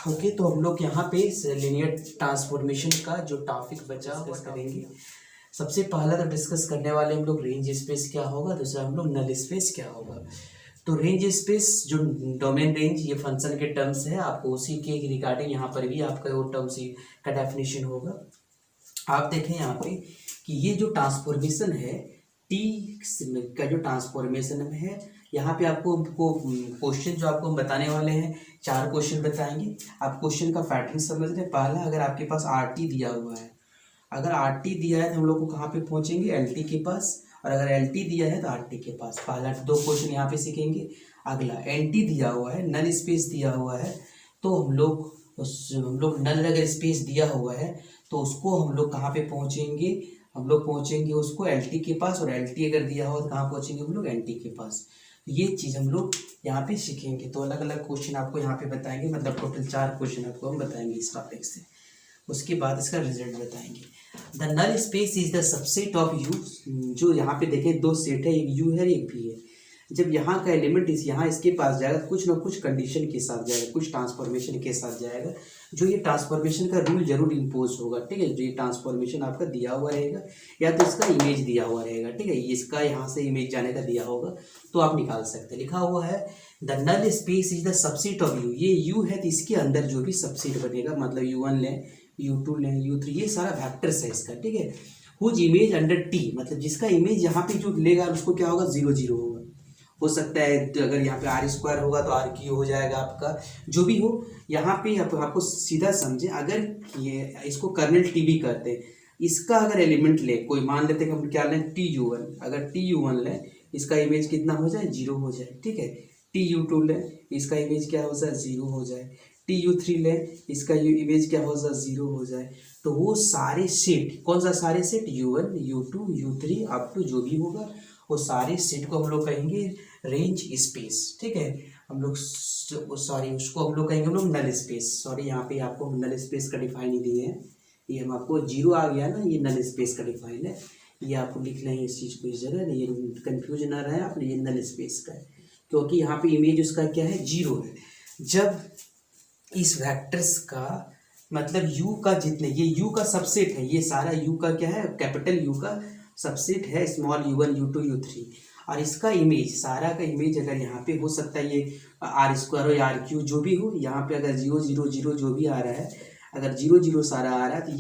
Okay, तो हम लोग यहाँ पे लीनियर ट्रांसफॉर्मेशन का जो टॉपिक बचा वो करेंगे। सबसे पहला तो डिस्कस करने वाले हम लोग रेंज स्पेस क्या होगा, दूसरा हम लोग नल स्पेस क्या होगा। तो रेंज स्पेस जो डोमेन रेंज ये फंक्शन के टर्म्स है, आपको उसी के रिगार्डिंग यहाँ पर भी आपका वो टर्म्स का डेफिनेशन होगा। आप देखें यहाँ पे कि ये जो ट्रांसफॉर्मेशन है टी का जो ट्रांसफॉर्मेशन है, यहाँ पे आपको क्वेश्चन जो आपको हम बताने वाले हैं 4 क्वेश्चन बताएंगे। आप क्वेश्चन का पैटर्न समझ रहे हैं। पहला, अगर आपके पास आर टी दिया हुआ है, अगर आर टी दिया है तो हम लोग को कहाँ पे पहुँचेंगे, एल टी के पास, और अगर एल टी दिया है तो आर टी के पास। पहला 2 क्वेश्चन यहाँ पे सीखेंगे। अगला, एन टी दिया हुआ है, नल स्पेस दिया हुआ है, तो हम लोग नल अगर स्पेस दिया हुआ है तो उसको हम लोग कहाँ पे पहुँचेंगे, हम लोग पहुँचेंगे उसको एल टी के पास, और एल टी अगर दिया हो तो कहाँ पहुँचेंगे हम लोग, एन टी के पास। ये चीज़ हम लोग यहाँ पे सीखेंगे। तो अलग अलग क्वेश्चन आपको यहाँ पे बताएंगे, मतलब टोटल 4 क्वेश्चन आपको हम बताएंगे इस टॉपिक से। उसके बाद इसका रिजल्ट बताएंगे। The null space is the subset of U. जो यहाँ पे देखें 2 सेट है, एक यू है एक भी है। जब यहाँ का एलिमेंट यहाँ इसके पास जाएगा, कुछ ना कुछ कंडीशन के साथ जाएगा, कुछ ट्रांसफॉर्मेशन के साथ जाएगा, जो ये ट्रांसफॉर्मेशन का रूल जरूर इम्पोज होगा। ठीक है, जो ये ट्रांसफॉर्मेशन आपका दिया हुआ रहेगा, या तो इसका इमेज दिया हुआ रहेगा। ठीक है, इसका यहाँ से इमेज जाने का दिया होगा तो आप निकाल सकते हैं। लिखा हुआ है the null space is the subset of U. ये यू है तो इसके अंदर जो भी सबसेट बनेगा, मतलब U1 लें, U2 लें, U3, ये सारा वेक्टर्स है इसका। ठीक है, हुज इमेज अंडर टी, मतलब जिसका इमेज यहाँ पे जो लेगा उसको क्या होगा, 0 0 होगा। हो सकता है तो अगर यहाँ पे आर स्क्वायर होगा तो आर क्यू हो जाएगा आपका, जो भी हो। यहाँ पे आपको सीधा समझे, अगर ये इसको कर्नल टी भी करते हैं, इसका अगर एलिमेंट ले कोई, मान लेते हैं कि हम क्या लें, TU1, अगर TU1 लें, इसका इमेज कितना हो जाए, 0 हो जाए। ठीक है, TU2 लें, इसका इमेज क्या हो जाए, 0 हो जाए। TU3 लें, इसका इमेज क्या हो जाए, 0 हो जाए। तो वो सारे सेट, कौन सा सारे set, U1 U2 U3 up to जो भी होगा, वो सारे सेट को हम लोग कहेंगे रेंज स्पेस। ठीक है, हम लोग सॉरी उसको हम लोग कहेंगे हम लोग नल स्पेस। सॉरी, यहाँ पे आपको नल स्पेस का डिफाइन ही दिए हैं, ये हम आपको 0 आ गया ना, ये नल स्पेस का डिफाइन है। ये आपको लिखना है, इस चीज़ को इस जगह, ये कन्फ्यूज ना रहे आप, ये नल स्पेस का है, क्योंकि यहाँ पे इमेज उसका क्या है, 0 है। जब इस वेक्टर्स का मतलब U का जितने, ये U का सबसेट है, ये सारा U का क्या है, कैपिटल U का सबसेट है, स्मॉल U1 U2 U3, और इसका इमेज, सारा का इमेज अगर यहाँ पे हो सकता है ये आर स्क्वायर हो या आर क्यू जो भी हो, यहाँ पे अगर 0 0 0 जो भी आ रहा है, अगर 0 0 सारा आ रहा है, तो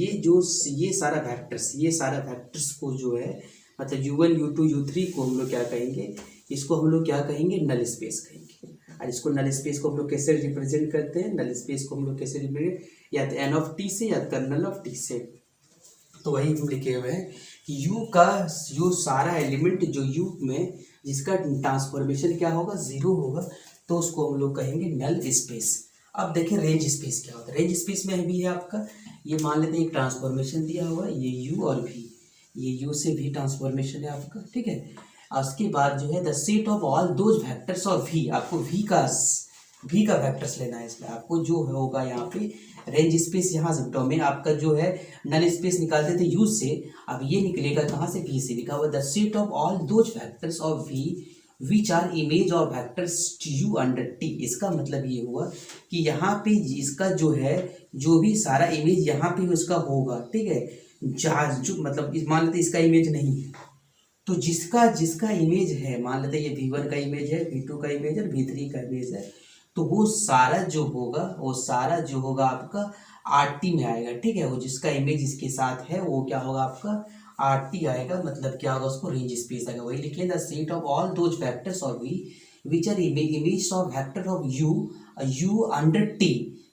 ये सारा वेक्टर्स को जो है, मतलब U1 U2 U3 को हम लोग क्या कहेंगे, इसको हम लोग क्या कहेंगे, नल स्पेस कहेंगे। और इसको नल स्पेस को हम लोग कैसे रिप्रेजेंट करते हैं, नल स्पेस को हम लोग कैसे रिप्रेजेंट, या तो एन ऑफ टी से या कर्नल ऑफ टी से। तो वही हम लिखे हुए हैं कि यू का जो सारा एलिमेंट जो यू में जिसका ट्रांसफॉर्मेशन क्या होगा, 0 होगा, तो उसको हम लोग कहेंगे नल स्पेस। अब देखें रेंज स्पेस क्या होता है। रेंज स्पेस में भी है आपका, ये मान लेते हैं एक ट्रांसफॉर्मेशन दिया हुआ है, ये यू और भी, ये यू से भी ट्रांसफॉर्मेशन है आपका। ठीक है, उसके बाद जो है the set of all those vectors of V, आपको वी का वेक्टर्स लेना है इसमें। आपको जो होगा यहाँ पे रेंज स्पेस, यहाँ से डोमेन आपका जो है नल स्पेस निकालते थे यू से, अब ये निकलेगा कहाँ से, वी से। लिखा हुआ the set of all those vectors of V which are image of vectors U under T. इसका मतलब ये हुआ कि यहाँ पे इसका जो है, जो भी सारा इमेज यहाँ पे उसका होगा। ठीक है, जो मतलब मान लेते इसका इमेज नहीं है, तो जिसका इमेज है, मान लेते ये V1 का इमेज है, V2 का इमेज है, V3 का इमेज है, तो वो सारा जो होगा आपका RT में आएगा। ठीक है, वो जिसका इमेज इसके साथ है वो क्या होगा आपका RT आएगा, मतलब क्या होगा, उसको रेंज स्पेस आएगा। वही लिखिए the set of all those vectors of V which are image of vector of U under T।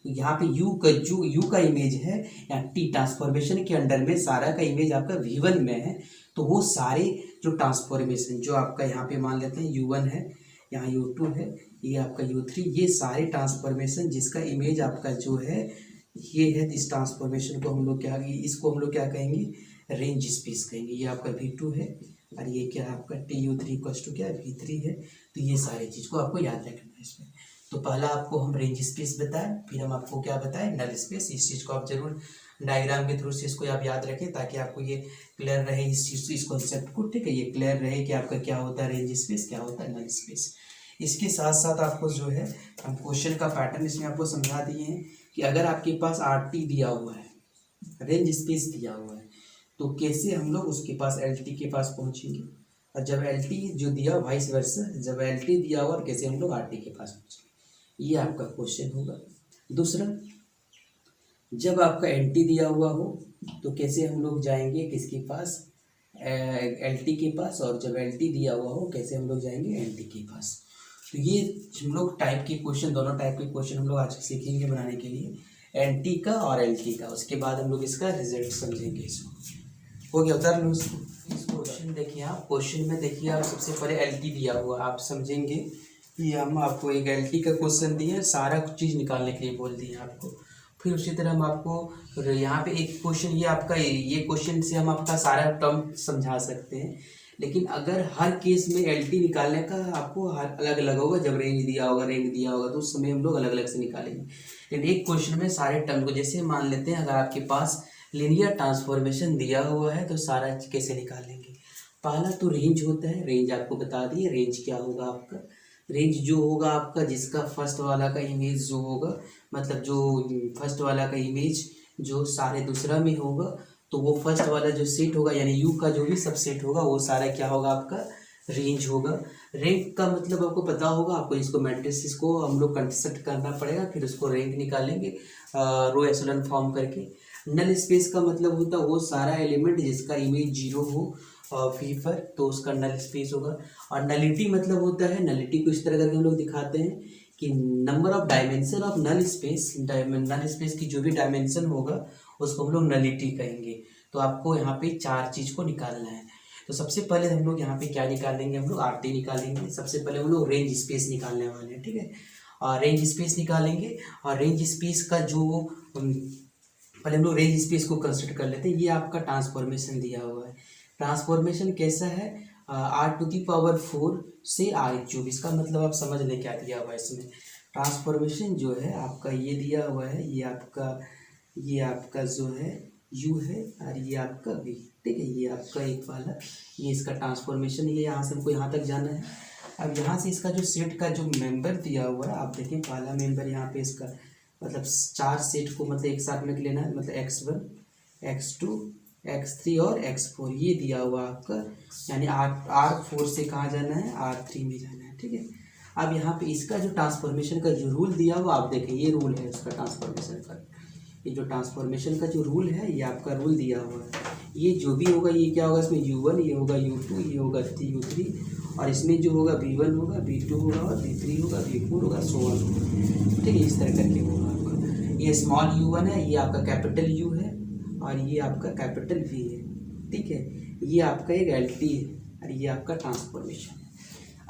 यहाँ पे U का इमेज है या T ट्रांसफॉर्मेशन के अंडर में, सारा का इमेज आपका V1 में है, तो वो सारे जो ट्रांसफॉर्मेशन जो आपका यहाँ पे मान लेते हैं U1 है, यहाँ U2 है, ये आपका U3, ये सारे ट्रांसफॉर्मेशन जिसका इमेज आपका जो है ये है, इस ट्रांसफॉर्मेशन को हम लोग क्या, इसको हम लोग क्या कहेंगे, रेंज स्पेस कहेंगे। ये आपका V2 है और ये क्या है आपका TU3 इक्वल्स टू क्या है, V3 है। तो ये सारी चीज़ को आपको याद रखना है इसमें। तो पहला आपको हम रेंज स्पेस बताएं, फिर हम आपको क्या बताएं, नल स्पेस। इस चीज़ को आप जरूर डायग्राम के थ्रू से इसको आप याद रखें, ताकि आपको ये क्लियर रहे इस कॉन्सेप्ट को। ठीक है, ये क्लियर रहे कि आपका क्या होता है रेंज स्पेस, क्या होता है नल स्पेस। इसके साथ साथ आपको जो है हम क्वेश्चन का पैटर्न इसमें आपको समझा दिए हैं कि अगर आपके पास RT दिया हुआ है, रेंज स्पेस दिया हुआ है, तो कैसे हम लोग उसके पास LT के पास पहुंचेंगे, और जब LT जो दिया वाइस वर्सा, जब LT दिया हुआ और कैसे हम लोग RT के पास पहुंचेंगे, ये आपका क्वेश्चन होगा। दूसरा, जब आपका NT दिया हुआ हो तो कैसे हम लोग जाएंगे किसके पास, LT के पास, और जब LT दिया हुआ हो कैसे हम लोग जाएंगे NT के पास। तो ये हम लोग टाइप के क्वेश्चन, दोनों टाइप के क्वेश्चन हम लोग आज सीखेंगे बनाने के लिए, NT का और LT का। उसके बाद हम लोग इसका रिजल्ट समझेंगे। इसको हो गया, उतार लो इसको। क्वेश्चन देखिए आप, क्वेश्चन में देखिए आप सबसे पहले LT दिया हुआ, आप समझेंगे कि हम आपको एक LT का क्वेश्चन दिए, सारा चीज़ निकालने के लिए बोल दिए आपको। फिर उसी तरह हम आपको यहाँ पे एक क्वेश्चन, ये आपका ये क्वेश्चन से हम आपका सारा टर्म समझा सकते हैं, लेकिन अगर हर केस में LT निकालने का आपको अलग अलग होगा, जब रेंज दिया होगा, रेंज दिया होगा, तो उस समय हम लोग अलग अलग से निकालेंगे। लेकिन एक क्वेश्चन में सारे टर्म को, जैसे मान लेते हैं अगर आपके पास लीनियर ट्रांसफॉर्मेशन दिया हुआ है तो सारा कैसे निकालेंगे। पहला तो रेंज होता है, रेंज आपको बता दिए, रेंज क्या होगा आपका, रेंज जो होगा आपका जिसका फर्स्ट वाला का इमेज जो होगा, मतलब जो फर्स्ट वाला का इमेज जो सारे दूसरा में होगा, तो वो फर्स्ट वाला जो सेट होगा यानी यू का जो भी सब सेट होगा वो सारा क्या होगा आपका रेंज होगा। रैंक का मतलब आपको पता होगा, आपको इसको मैट्रिक्स को हम लोग कंस्ट्रक्ट करना पड़ेगा, फिर उसको रैंक निकालेंगे रो एशेलॉन फॉर्म करके। नल स्पेस का मतलब होता है वो सारा एलिमेंट जिसका इमेज 0 हो फी पर, तो उसका नल स्पेस होगा। और नलिटी मतलब होता है, नलिटी को इस तरह करके हम लोग दिखाते हैं कि number of dimension of null space, null space की जो भी डायमेंशन होगा उसको हम लोग नलिटी कहेंगे। तो आपको यहाँ पे 4 चीज़ को निकालना है। तो सबसे पहले हम लोग यहाँ पे क्या निकालेंगे, हम लोग RT निकालेंगे। सबसे पहले हम लोग रेंज स्पेस निकालने वाले हैं, ठीक है। और रेंज स्पेस निकालेंगे, और रेंज स्पेस का जो पहले हम लोग रेंज स्पेस को कंसिडर कर लेते हैं। ये आपका ट्रांसफॉर्मेशन दिया हुआ है। ट्रांसफॉर्मेशन कैसा है, R⁴ से R⁵। इसका मतलब आप समझ लें क्या दिया हुआ है इसमें। ट्रांसफॉर्मेशन जो है आपका ये दिया हुआ है, ये आपका जो है U है और ये आपका V, ठीक है। ये आपका एक वाला, ये इसका ट्रांसफॉर्मेशन, ये यहाँ से हमको यहाँ तक जाना है। अब यहाँ से इसका जो सेट का जो मेंबर दिया हुआ है, आप देखें पहला मेंबर यहाँ पे इसका मतलब 4 सेट को मतलब एक साथ में लेना है, मतलब x1 x2 x3 और x4 ये दिया हुआ आपका, यानी R4 से कहाँ जाना है, R3 में जाना है, ठीक है। अब यहाँ पे इसका जो ट्रांसफॉर्मेशन का जो रूल दिया हुआ आप देखें, ये रूल है उसका ट्रांसफॉर्मेशन का, ये जो ट्रांसफॉर्मेशन का जो रूल है ये आपका रूल दिया हुआ है। ये जो भी होगा ये क्या होगा, इसमें U1, ये होगा U2, ये होगा U3, और इसमें जो होगा V1 होगा, V2 होगा, और V3 होगा, V4 होगा, सो ऑन, ठीक है। इस तरह करके होगा आपका। ये स्मॉल U1 है, ये आपका कैपिटल U है, और ये आपका कैपिटल V है, ठीक है। ये आपका एक LT है और ये आपका ट्रांसफॉर्मेशन है।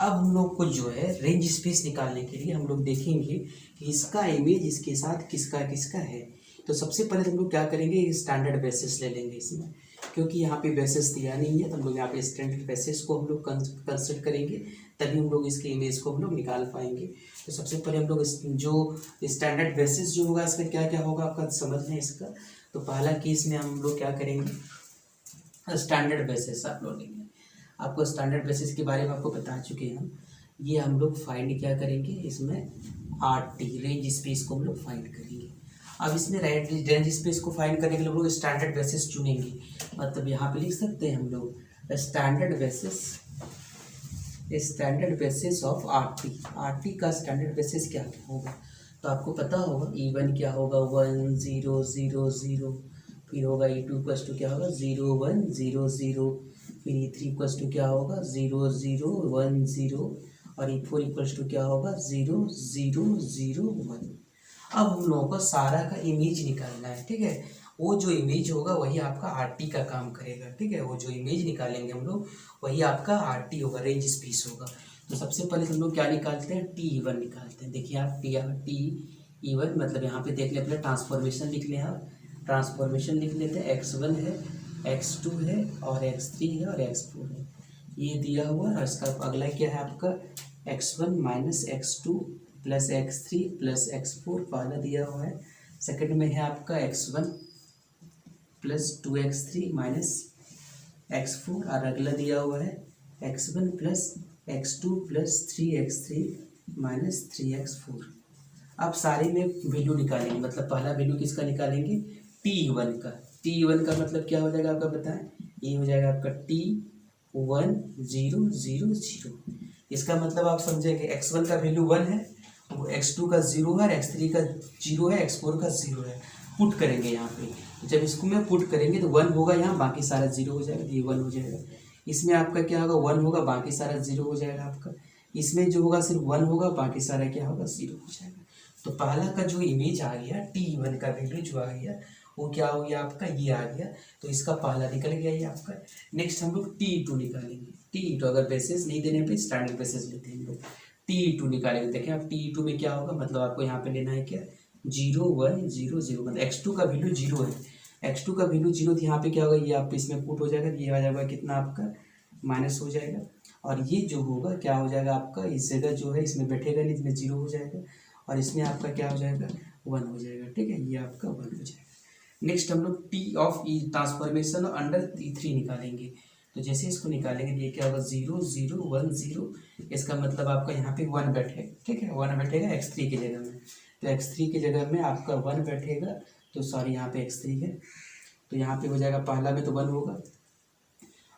अब हम लोग को जो है रेंज स्पेस निकालने के लिए हम लोग देखेंगे कि इसका इमेज इसके साथ किसका किसका है। तो सबसे पहले हम लोग क्या करेंगे, स्टैंडर्ड बेसिस ले लेंगे इसमें, क्योंकि यहाँ पे बेसिस दिया नहीं है, तो हम लोग यहाँ पे स्टैंडर्ड बेसिस को हम लोग कंसिडर करेंगे, तभी हम लोग इसके इमेज को हम लोग निकाल पाएंगे। तो सबसे पहले हम लोग जो स्टैंडर्ड बेसिस जो होगा इसमें क्या क्या होगा आपका समझ लें इसका। तो पहला केस में हम लोग क्या करेंगे, स्टैंडर्ड बेसिस आप लोग लेंगे। आपको स्टैंडर्ड बेसिस के बारे में आपको बता चुके हैं हम। ये हम लोग फाइंड क्या करेंगे, इसमें RT रेंज स्पेस को हम लोग फाइंड करेंगे। अब इसमें रेंज स्पेस को फाइंड करने के लिए हम लोग स्टैंडर्ड बेसिस चुनेंगे, मतलब यहाँ पे लिख सकते हैं हम लोग स्टैंडर्ड बेसिस ऑफ RT का स्टैंडर्ड बेसिस क्या होगा। तो आपको पता होगा E1 क्या होगा, 1 0 0 0, फिर होगा E2 क्या होगा 0 1 0 0, फिर E3 क्या होगा 0 0 1 0, और E4 क्या होगा 0 0 0 1। अब हम लोगों को सारा का इमेज निकालना है, ठीक है। वो जो इमेज होगा वही आपका RT का काम करेगा, ठीक है। वो जो इमेज निकालेंगे हम लोग वही आपका RT होगा, रेंज स्पेस होगा। तो सबसे पहले हम लोग क्या निकालते हैं, TE1 निकालते हैं। देखिए आप TE1 मतलब यहाँ पे देख ले, अपने ट्रांसफॉर्मेशन लिख लें आप, ट्रांसफॉर्मेशन लिख लेते हैं। x1 है, x2 है, और x3 है, और x4 है, ये दिया हुआ है। और इसका अगला क्या है आपका x1 minus x2 plus x3 plus x4 पहला दिया हुआ है। सेकंड में है आपका x1 plus 2x3 minus x4, और अगला दिया हुआ है x1 plus x2 plus 3x3 minus 3x4। अब सारे में वैल्यू निकालेंगे, मतलब पहला वैल्यू किसका निकालेंगे, t1 का। t1 का मतलब क्या हो जाएगा आपका बताएं, ये हो जाएगा आपका t1 0 0 0। इसका मतलब आप समझेंगे x1 का वैल्यू 1 है, वो x2 का 0 है, x3 का 0 है, x4 का 0 है। पुट करेंगे यहाँ पे, जब इसको में पुट करेंगे तो 1 होगा यहाँ, बाकी सारा 0 हो जाएगा, ये 1 हो जाएगा। इसमें आपका क्या होगा, 1 होगा, बाकी सारा 0 हो जाएगा आपका। इसमें जो होगा सिर्फ 1 होगा, बाकी सारा क्या होगा, 0 हो जाएगा। तो पहला का जो इमेज आ गया t1 का वैल्यू जो आ गया वो क्या हो गया आपका, ये आ गया। तो इसका पहला निकल गया ये आपका। नेक्स्ट हम लोग t2 निकालेंगे। t2 अगर बेसिस नहीं देने पे स्टैंडर्ड बेसिस लेते हैं हम लोग, t2 निकालेंगे। देखें आप t2 में क्या होगा, मतलब आपको यहाँ पे लेना है क्या, 0 1 0 0, मतलब x2 का वैल्यू 0 है, x2 का वैल्यू 0 तो यहाँ पे क्या होगा, ये आप इसमें पुट हो जाएगा, ये आ जाएगा कितना आपका माइनस हो जाएगा। और ये जो होगा क्या हो जाएगा आपका, इस जगह जो है इसमें बैठेगा नहीं, इसमें 0 हो जाएगा, और इसमें आपका क्या हो जाएगा, 1 हो जाएगा। ठीक है, ये आपका 1 हो जाएगा। नेक्स्ट हम लोग T of E transformation under t3 निकालेंगे। तो जैसे इसको निकालेंगे ये क्या होगा, 0 0 1 0। इसका मतलब आपका यहाँ पे 1 बैठेगा। ठीक है, 1 बैठेगा x3 की जगह में, तो x3 की जगह में आपका 1 बैठेगा। तो सॉरी यहाँ पे x3 है, तो यहाँ पे हो जाएगा, पहला में तो 1 होगा,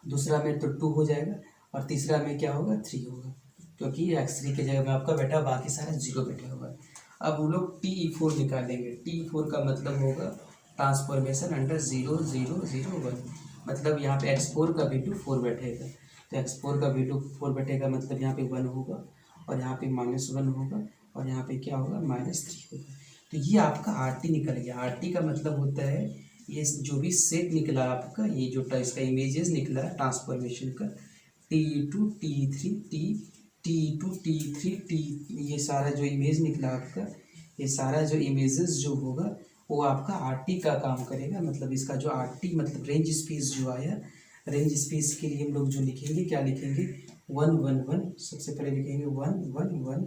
दूसरा में तो 2 हो जाएगा, और तीसरा में क्या होगा, 3 होगा, क्योंकि x3 की जगह में आपका बैठा, बाकी सारा 0 बैठा हुआ। अब हम लोग t4 निकालेंगे। t4 का मतलब होगा ट्रांसफॉर्मेशन अंडर 0 0 0 1, मतलब यहाँ पे x4 का वैल्यू 4 बैठेगा। तो x4 का वैल्यू 4 बैठेगा, मतलब यहाँ पे 1 होगा, और यहाँ पे -1 होगा, और यहाँ पे क्या होगा, -3 होगा। तो ये आपका RT निकल गया। RT का मतलब होता है ये जो भी सेट निकला आपका, ये जो इसका इमेजेस निकला ट्रांसफॉर्मेशन का, T2 T3 T2 T3 T, ये सारा जो इमेज निकला आपका, ये सारा जो इमेजेस जो होगा वो आपका RT का काम करेगा। मतलब इसका जो RT मतलब रेंज स्पेस जो आया, रेंज स्पेस के लिए हम लोग जो लिखेंगे, क्या लिखेंगे, 1 1 1, सबसे पहले लिखेंगे 1 1 1,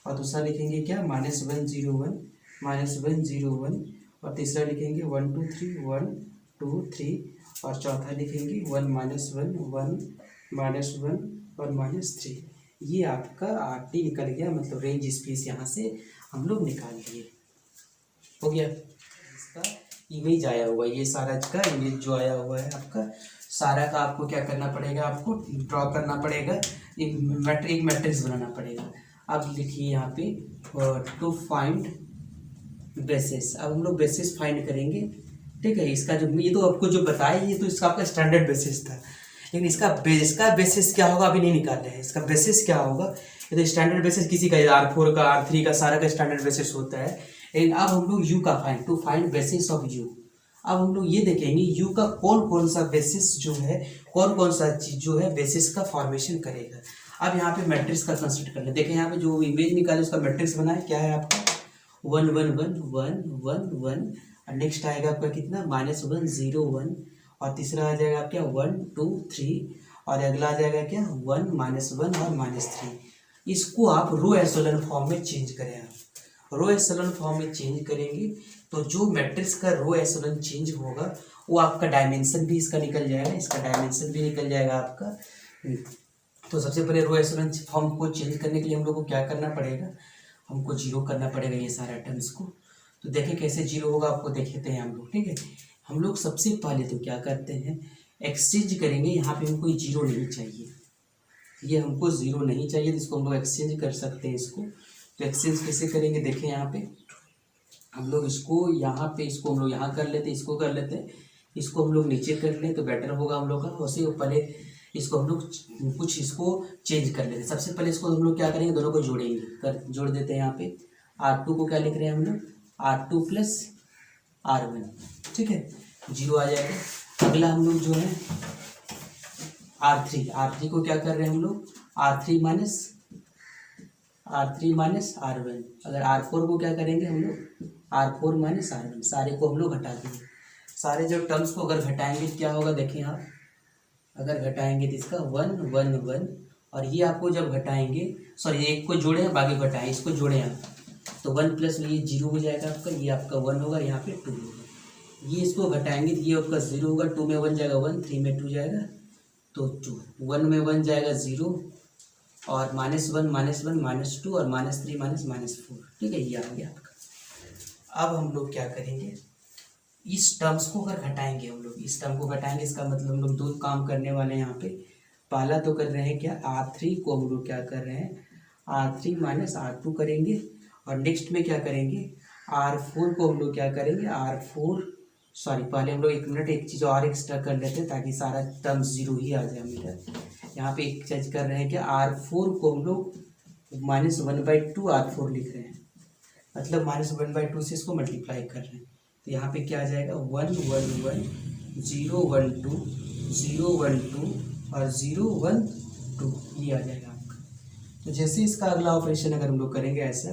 और दूसरा लिखेंगे क्या, -1 0 1 -1 0 1, और तीसरा लिखेंगे 1 2 3 1 2 3, और चौथा लिखेंगे 1 -1 1 -1 और -3। ये आपका RT निकल गया, मतलब रेंज स्पेस यहाँ से हम लोग निकाल लिए। हो गया, इसका इमेज आया हुआ है, ये सारा का इमेज जो आया हुआ है आपका सारा का, आपको क्या करना पड़ेगा, आपको ड्रॉ करना पड़ेगा, एक मैट्रिक्स बनाना पड़ेगा। अब लिखिए यहाँ पे टू फाइंड बेसिस। अब हम लोग बेसिस फाइंड करेंगे। ठीक है, इसका जो ये तो आपको जो बताया, ये तो इसका आपका स्टैंडर्ड बेसिस था, लेकिन इसका बेसिस क्या होगा अभी नहीं निकाल रहे हैं। इसका बेसिस क्या होगा, ये तो स्टैंडर्ड बेसिस किसी का R4 का R3 का सारा का स्टैंडर्ड बेसिस होता है। लेकिन अब हम लोग u का to find basis of u। अब हम लोग ये देखेंगे u का कौन कौन सा बेसिस जो है, कौन कौन सा चीज जो है बेसिस का फॉर्मेशन करेगा। अब यहाँ पे मैट्रिक्स का कंसिडर कर ले। देखें यहाँ पे जो इमेज निकाले उसका मैट्रिक्स बनाए, क्या है आपका 1 1 1 1 1 1, और नेक्स्ट आएगा आपका कितना, -1 0 1, और तीसरा आ जाएगा क्या 1 2 3, और अगला आ जाएगा क्या 1 -1 और -3। इसको आप रो एशेलन फॉर्म में चेंज करें। आप रो एशेलन फॉर्म में चेंज करेंगे तो जो मैट्रिक्स का रो एशेलन चेंज होगा वो आपका डायमेंशन भी इसका निकल जाएगा, इसका डायमेंशन भी निकल जाएगा आपका। तो सबसे पहले रो एशेलन फॉर्म को चेंज करने के लिए हम लोग को क्या करना पड़ेगा, हमको 0 करना पड़ेगा ये सारे टर्म्स को। तो देखें कैसे 0 होगा, आपको देखते हैं हम लोग। ठीक है, हम लोग सबसे पहले तो क्या करते हैं, एक्सचेंज करेंगे। यहाँ पे हमको 0 नहीं चाहिए, ये हमको 0 नहीं चाहिए, तो इसको हम लोग एक्सचेंज कर सकते हैं इसको। तो एक्सचेंज कैसे करेंगे, देखें यहाँ पे हम लोग इसको यहाँ पे इसको हम लोग यहाँ कर लेते, इसको कर लेते, इसको हम लोग नीचे कर लें तो बेटर होगा हम लोग का। वैसे पहले इसको हम लोग कुछ इसको चेंज कर लेते। सबसे पहले इसको हम लोग क्या करेंगे, दोनों को जोड़ेंगे, जोड़ देते हैं। यहाँ पे R2 को क्या लिख रहे हैं हम लोग, R2 + R1। ठीक है, 0 आ जाएगा। अगला हम लोग जो है R3 को क्या कर रहे हैं हम लोग, R3 - R1। अगर R4 को क्या करेंगे हम लोग, R4 - R1। सारे को हम लोग घटा देंगे। सारे जो टर्म्स को अगर घटाएंगे क्या होगा, देखें आप, अगर घटाएंगे तो इसका 1 1 1, और ये आपको जब घटाएंगे, सॉरी एक को जोड़े बाकी घटाएं, इसको जोड़ें आप, तो 1 + ये 0 हो जाएगा आपका, ये आपका 1 होगा, यहाँ पे 2 होगा। ये इसको घटाएंगे तो ये आपका 0 होगा, 2 में 1 जाएगा 1, 3 में 2 जाएगा तो 2, 1 में 1 जाएगा 0, और -1 -1 -2 और -3 -4, ठीक है, ये आ गया आपका। अब हम लोग क्या करेंगे, इस टर्म्स को अगर घटाएंगे, हम लोग इस टर्म को घटाएंगे, इसका मतलब हम लोग दो काम करने वाले हैं यहाँ पे। पहला तो कर रहे हैं क्या, R3 को हम लोग क्या कर रहे हैं, R3 - R2 करेंगे, और नेक्स्ट में क्या करेंगे, R4 को हम लोग क्या करेंगे, R4 सॉरी पहले हम लोग 1 मिनट एक चीज़ और एक्स्ट्रा कर लेते हैं ताकि सारा टर्म्स जीरो ही आ जाए मेरा। यहाँ पे एक चीज कर रहे हैं कि R4 को हम लोग -1/2 R4 लिख रहे हैं, मतलब -1/2 से इसको मल्टीप्लाई कर रहे हैं। तो यहाँ पे क्या आ जाएगा, 1 1 1 0 1 2 0 1 2 और 0 1 2, ये आ जाएगा आपका। तो जैसे इसका अगला ऑपरेशन अगर हम लोग करेंगे ऐसा,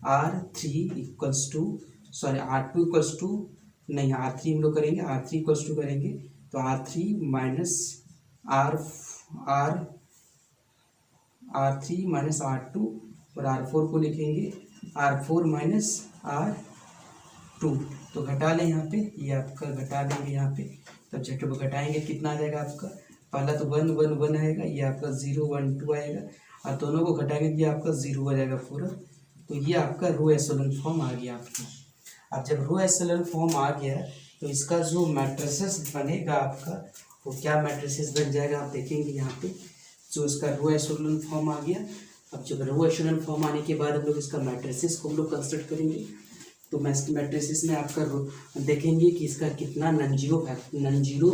R3 हम लोग करेंगे, R3 करेंगे तो R3 - R2 और R4 को लिखेंगे R4 - R2। तो घटा लें यहाँ पे, ये आपका घटा देंगे यहाँ पे, तब जब घटाएंगे कितना आ जाएगा आपका, पहला तो 1 1 1 आएगा, ये आपका 0 1 2 आएगा, और दोनों को घटाएंगे तो ये आपका 0 हो जाएगा पूरा। तो ये आपका रो एशेलन फॉर्म आ गया आपका। अब जब रो एशेलन फॉर्म आ गया तो इसका जो मैट्रिसेस बनेगा आपका, वो क्या मैट्रिसेस बन जाएगा आप देखेंगे यहाँ पे, जो इसका रो एशेलन फॉर्म आ गया। अब जब रो एशेलन फॉर्म आने के बाद हम लोग इसका मैट्रिसेस को हम लोग कंसिडर करेंगे। तो मैट्रिसेस में आपका देखेंगे कि इसका कितना नन जीरो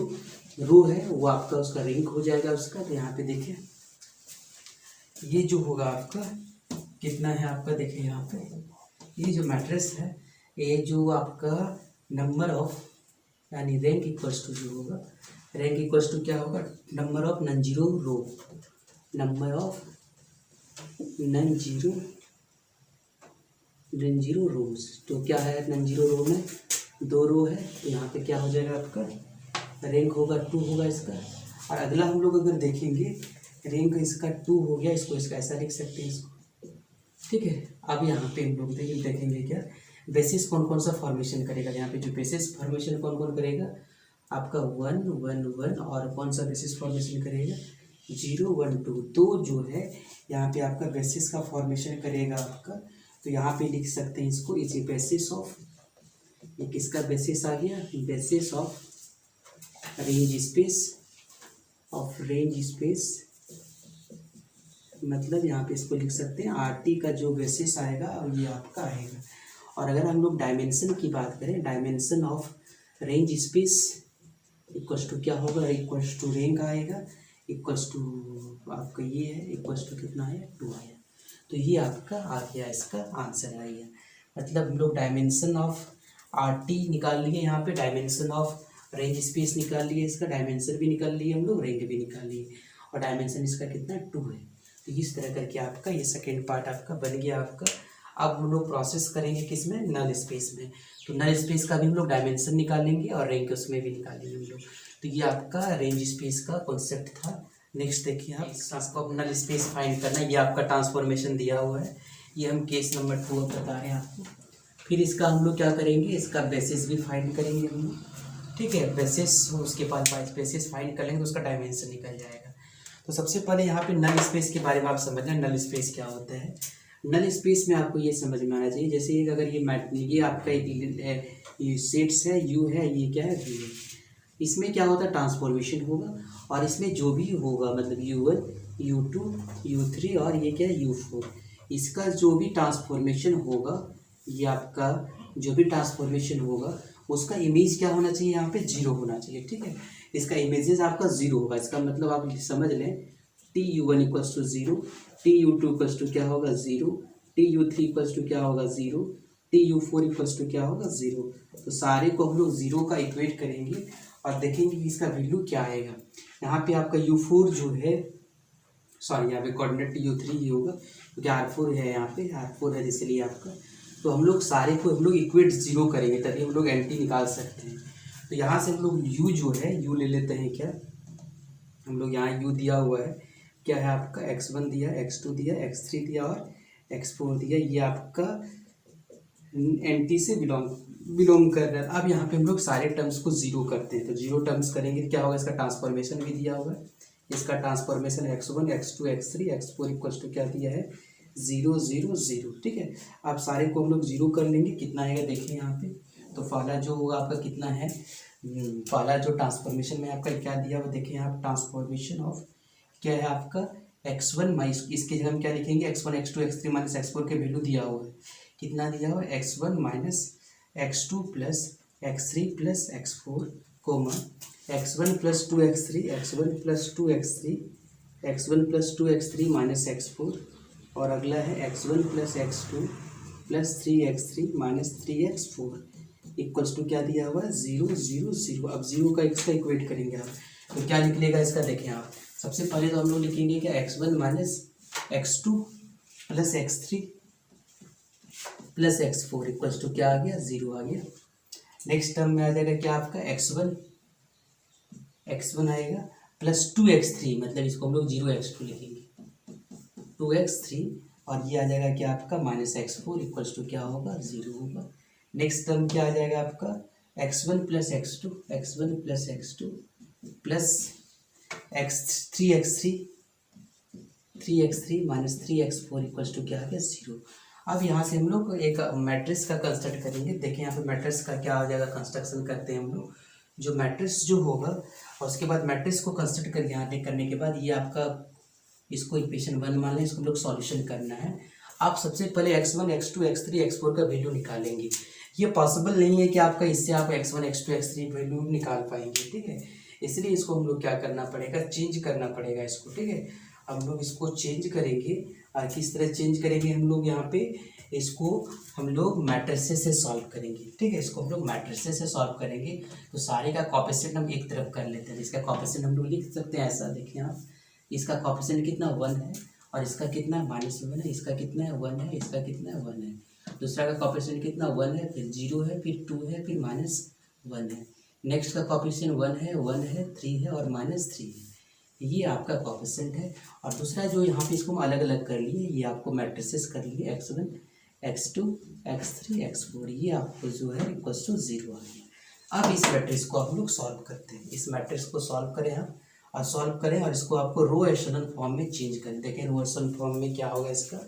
रो है, वो आपका उसका रैंक हो जाएगा उसका। तो यहाँ पे देखें, ये जो होगा आपका कितना है आपका, देखें यहाँ पे ये जो मैट्रिक्स है, ये जो आपका नंबर ऑफ यानी रैंक इक्वल्स टू जो होगा, रैंक इक्वल्स टू क्या होगा, number of non zero row, number of non zero rows. तो क्या है, नन जीरो रो में 2 रो है, तो यहाँ पे क्या हो जाएगा आपका, रैंक होगा 2 होगा इसका। और अगला हम लोग अगर देखेंगे, रैंक इसका 2 हो गया, इसको ऐसा लिख सकते हैं इसको, ठीक है। अब यहाँ पे हम लोग देखेंगे क्या बेसिस कौन कौन सा फॉर्मेशन करेगा। यहाँ पे जो बेसिस फॉर्मेशन कौन कौन करेगा आपका 1 1 1, और कौन सा बेसिस फॉर्मेशन करेगा 0 1 2। तो जो है यहाँ पे आपका बेसिस का फॉर्मेशन करेगा आपका। तो यहाँ पे लिख सकते हैं इसको, इसी बेसिस ऑफ, ये किसका बेसिस आ गया, बेसिस ऑफ रेंज स्पेस, मतलब यहाँ पे इसको लिख सकते हैं RT का जो बेसिस आएगा ये आपका आएगा। और अगर हम लोग डायमेंशन की बात करें, dimension of range space equals to क्या होगा, इक्वल्स टू रैंक आएगा, इक्वल्स टू आपका ये है, इक्वल्स टू कितना है 2 आया। तो ये आपका आ गया, इसका आंसर आ गया। मतलब हम लोग डायमेंशन ऑफ RT निकाल लिए, यहाँ पे डायमेंशन ऑफ रेंज स्पेस निकाल लिए, इसका डायमेंशन भी निकाल लिए हम लोग, रैंक भी निकाल लिए, और डायमेंशन इसका कितना 2 है। तो इस तरह करके आपका ये सेकेंड पार्ट आपका बन गया आपका। अब हम लोग प्रोसेस करेंगे किस में, नल स्पेस में। तो नल स्पेस का भी हम लोग डायमेंशन निकालेंगे और रैंक उसमें भी निकालेंगे हम लोग। तो ये आपका रेंज स्पेस का कॉन्सेप्ट था। नेक्स्ट देखिए आप, इसको अब नल स्पेस फाइंड करना है। ये आपका ट्रांसफॉर्मेशन दिया हुआ है, ये हम केस नंबर 2 बता रहे हैं आपको। फिर इसका हम लोग क्या करेंगे, इसका बेसिस भी फाइंड करेंगे हम लोग, ठीक है। बेसिस उसके पास बेसिस फाइंड कर लेंगे, उसका डायमेंशन निकल जाएगा। तो सबसे पहले यहाँ पे नल स्पेस के बारे में आप समझना, नल स्पेस क्या होता है। नल स्पेस में आपको ये समझ में आना चाहिए, जैसे अगर ये आपका ये सेट्स है, यू है, ये क्या है, वी है। इसमें क्या होता है, ट्रांसफॉर्मेशन होगा, और इसमें जो भी होगा मतलब U1 U2 U3 और ये क्या है U4, इसका जो भी ट्रांसफॉर्मेशन होगा, ये आपका जो भी ट्रांसफॉर्मेशन होगा उसका इमेज क्या होना चाहिए, यहाँ पे 0 होना चाहिए, ठीक है। इसका इमेजेस आपका 0 होगा, इसका मतलब आप समझ लें TU1 equals to 0, TU2 equals to क्या होगा 0, TU3 इक्वल्स टू क्या होगा 0, TU4 इक्वल्स टू क्या होगा 0। तो सारे को हम लोग 0 का इक्वेट करेंगे और देखेंगे कि इसका वैल्यू क्या आएगा। यहाँ पे आपका U4 जो है, सॉरी यहाँ पे कोऑर्डिनेट U3 ही होगा क्योंकि R4 है, यहाँ पे R4 है इसलिए आपका। तो हम लोग सारे को हम लोग इक्वेट 0 करेंगे तभी हम लोग एंटी निकाल सकते हैं। तो यहाँ से हम लोग U जो है, U ले लेते हैं क्या, हम लोग यहाँ U दिया हुआ है, क्या है आपका x1 दिया, x2 दिया, x3 दिया और x4 दिया, ये आपका एंटी से बिलोंग कर रहा है। अब यहाँ पे हम लोग सारे टर्म्स को 0 करते हैं, तो 0 टर्म्स करेंगे क्या होगा, इसका ट्रांसफॉर्मेशन भी दिया हुआ है, इसका transformation x1 x2 x3 x4 equals to क्या दिया है 0 0 0। ठीक है, अब सारे को हम लोग जीरो कर लेंगे, कितना आएगा देखिए यहाँ पे। तो पहला जो होगा आपका कितना है, पहला जो ट्रांसफॉर्मेशन में आपका क्या दिया हुआ देखिए आप, ट्रांसफॉर्मेशन ऑफ क्या है आपका x1 माइनस, इसके जगह हम क्या लिखेंगे x1 x2 x3 minus x4 के वैल्यू दिया हुआ है, कितना दिया हुआ है x1 minus x2 plus x3 plus x4 comma x1 plus 2x3 x1 plus 2x3 x1 plus 2x3 minus x4, और अगला है x1 plus x2 plus 3x3 minus 3x4 equals to क्या दिया हुआ है 0 0 0। अब जीरो का x का इक्वेट करेंगे आप, तो क्या निकलेगा इसका देखें आप। सबसे पहले तो हम लोग लिखेंगे क्या x1 minus x2 plus x3 plus x4 equals to क्या आ गया 0 आ गया। नेक्स्ट टर्म में आ जाएगा क्या आपका x1 आएगा प्लस 2x3, मतलब इसको हम लोग 0x2 लिखेंगे 2x3, और ये आ जाएगा क्या आपका माइनस x4 इक्वल्स टू क्या होगा 0 होगा। नेक्स्ट टर्म क्या आ जाएगा आपका x1 plus x2 plus 3x3 minus 3x4 equals to क्या आ गया 0। अब यहाँ से हम लोग एक मैट्रिक्स का कंस्ट्रक्ट करेंगे। देखिए यहाँ पे मैट्रिक्स का क्या आ जाएगा, कंस्ट्रक्शन करते हैं हम लोग। जो मैट्रिक्स जो होगा और उसके बाद मैट्रिक्स को कंस्ट्रक्ट कर यहाँ पे करने के बाद ये आपका इसको इक्वेशन 1 मान लें, इसको हम लोग सॉल्यूशन करना है। आप सबसे पहले x1 x2 x3 x4 का वैल्यू निकालेंगे। ये पॉसिबल नहीं है कि आपका इससे आप x1 x2 x3 वैल्यू निकाल पाएंगे, ठीक है। इसलिए इसको हम लोग क्या करना पड़ेगा, चेंज करना पड़ेगा इसको, ठीक है। हम लोग इसको चेंज करेंगे, और किस तरह चेंज करेंगे हम लोग यहाँ पे, इसको हम लोग मैट्रिसेस से सॉल्व करेंगे, ठीक है। इसको हम लोग मैट्रिसेस से सॉल्व करेंगे। तो सारे का कोएफिशिएंट हम एक तरफ कर लेते हैं। इसका कोएफिशिएंट हम लोग लिख सकते हैं ऐसा, देखिए आप, इसका कोएफिशिएंट कितना 1 है, और इसका कितना -1 है, इसका कितना है 1 है, इसका कितना है 1 है। दूसरा का कोएफिशिएंट कितना 1 है, फिर 0 है, फिर 2 है, फिर -1 है। नेक्स्ट का कोएफिशिएंट 1 है 3 है और -3 है। ये आपका कोएफिशिएंट है। और दूसरा जो यहाँ पे इसको हम अलग अलग कर लिए, ये आपको मैट्रिसेस कर लिए x1 x2 x3 x4, ये आपको जो है इक्वल्स टू 0 आ गया। अब इस मैट्रिक्स को हम लोग सॉल्व करते हैं। इस मैट्रिक्स को सॉल्व करें आप, और सॉल्व करें और इसको आपको रो एशेलन फॉर्म में चेंज करें। देखें रो एशेलन फॉर्म में क्या होगा इसका,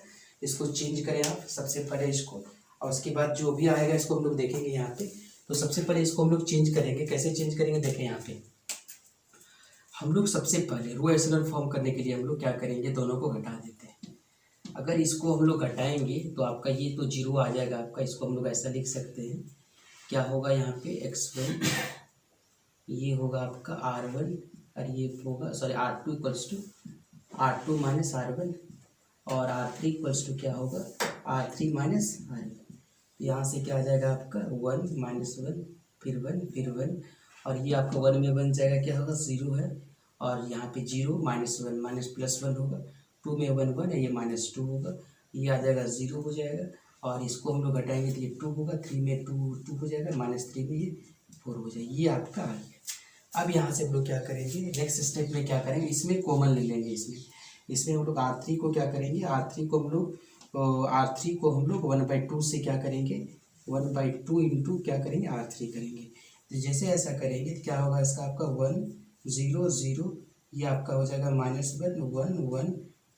इसको चेंज करें आप सबसे पहले इसको, और उसके बाद जो भी आएगा इसको हम लोग देखेंगे यहाँ पे। तो सबसे पहले इसको हम लोग चेंज करेंगे। कैसे चेंज करेंगे देखें यहाँ पे, हम लोग सबसे पहले रो एशेलन फॉर्म करने के लिए हम लोग क्या करेंगे, दोनों को घटा देते हैं। अगर इसको हम लोग घटाएंगे तो आपका ये तो 0 आ जाएगा आपका। इसको हम लोग ऐसा लिख सकते हैं, क्या होगा यहाँ पे x1, ये होगा आपका r1, और ये होगा sorry r2 equals to r2 minus r1, और r3 इक्वल्स टू क्या होगा r3 माइनस r1। यहाँ से क्या आ जाएगा आपका 1 -1 फिर 1 फिर 1, और ये आपका 1 में बन जाएगा क्या होगा 0 है, और यहाँ पे 0 -1 माइनस +1 होगा, 2 में 1 1 है, ये -2 होगा, ये आ जाएगा 0 हो जाएगा। और इसको हम लोग घटाएंगे तो ये 2 होगा, 3 में 2 हो जाएगा, -3 में ये 4 हो जाएगा। ये आपका आ गया। अब यहाँ से हम लोग क्या करेंगे, नेक्स्ट स्टेप में क्या करेंगे, इसमें कॉमन ले लेंगे। इसमें हम लोग R3 को क्या करेंगे, R3 को हम लोग 1/2 से क्या करेंगे, 1/2 इंटू क्या करेंगे R3 करेंगे। तो जैसे ऐसा करेंगे तो क्या होगा इसका आपका 1 0 0, ये आपका हो जाएगा -1 1 1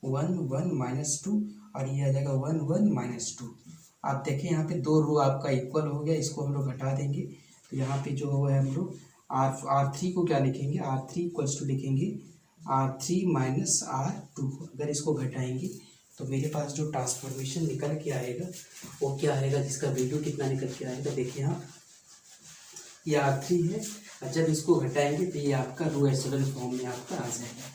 1 1 -2, और ये आ जाएगा 1 1 -2। आप देखें यहाँ पे 2 रो आपका इक्वल हो गया, इसको हम लोग घटा देंगे। तो यहाँ पे जो होगा हम लोग R3 को क्या लिखेंगे, R3 इक्वल्स टू लिखेंगे R3 माइनस R2। अगर इसको घटाएंगे तो मेरे पास जो ट्रांसफॉर्मेशन निकल के आएगा वो क्या आएगा, जिसका वैल्यू कितना निकल के आएगा देखिए आप, ये R3 है, और जब इसको घटाएंगे तो ये आपका रो एशेलन फॉर्म में आपका आ जाएगा।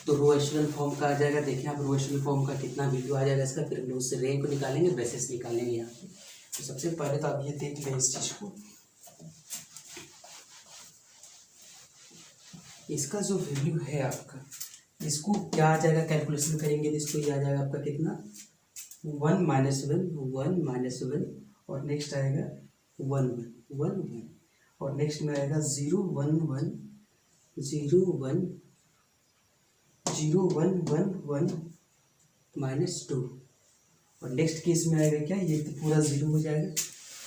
तो रो एशेलन फॉर्म का आ जाएगा, देखिए आप रो एशेलन फॉर्म का कितना वैल्यू आ जाएगा इसका, फिर हम लोग उससे रैंक को निकालेंगे, बेसिस निकालेंगे यहाँ पे। तो सबसे पहले तो आप ये देख लें इस चीज़ को, इसका जो वैल्यू है आपका, इसको क्या आ जाएगा, कैलकुलेशन करेंगे तो इसको ये आ जाएगा आपका कितना 1 -1 और नेक्स्ट आएगा 1 1 1, और नेक्स्ट में आएगा 0 1 1 0 1 0 1 1 1 -2, और नेक्स्ट केस में आएगा क्या, ये तो पूरा 0 हो जाएगा,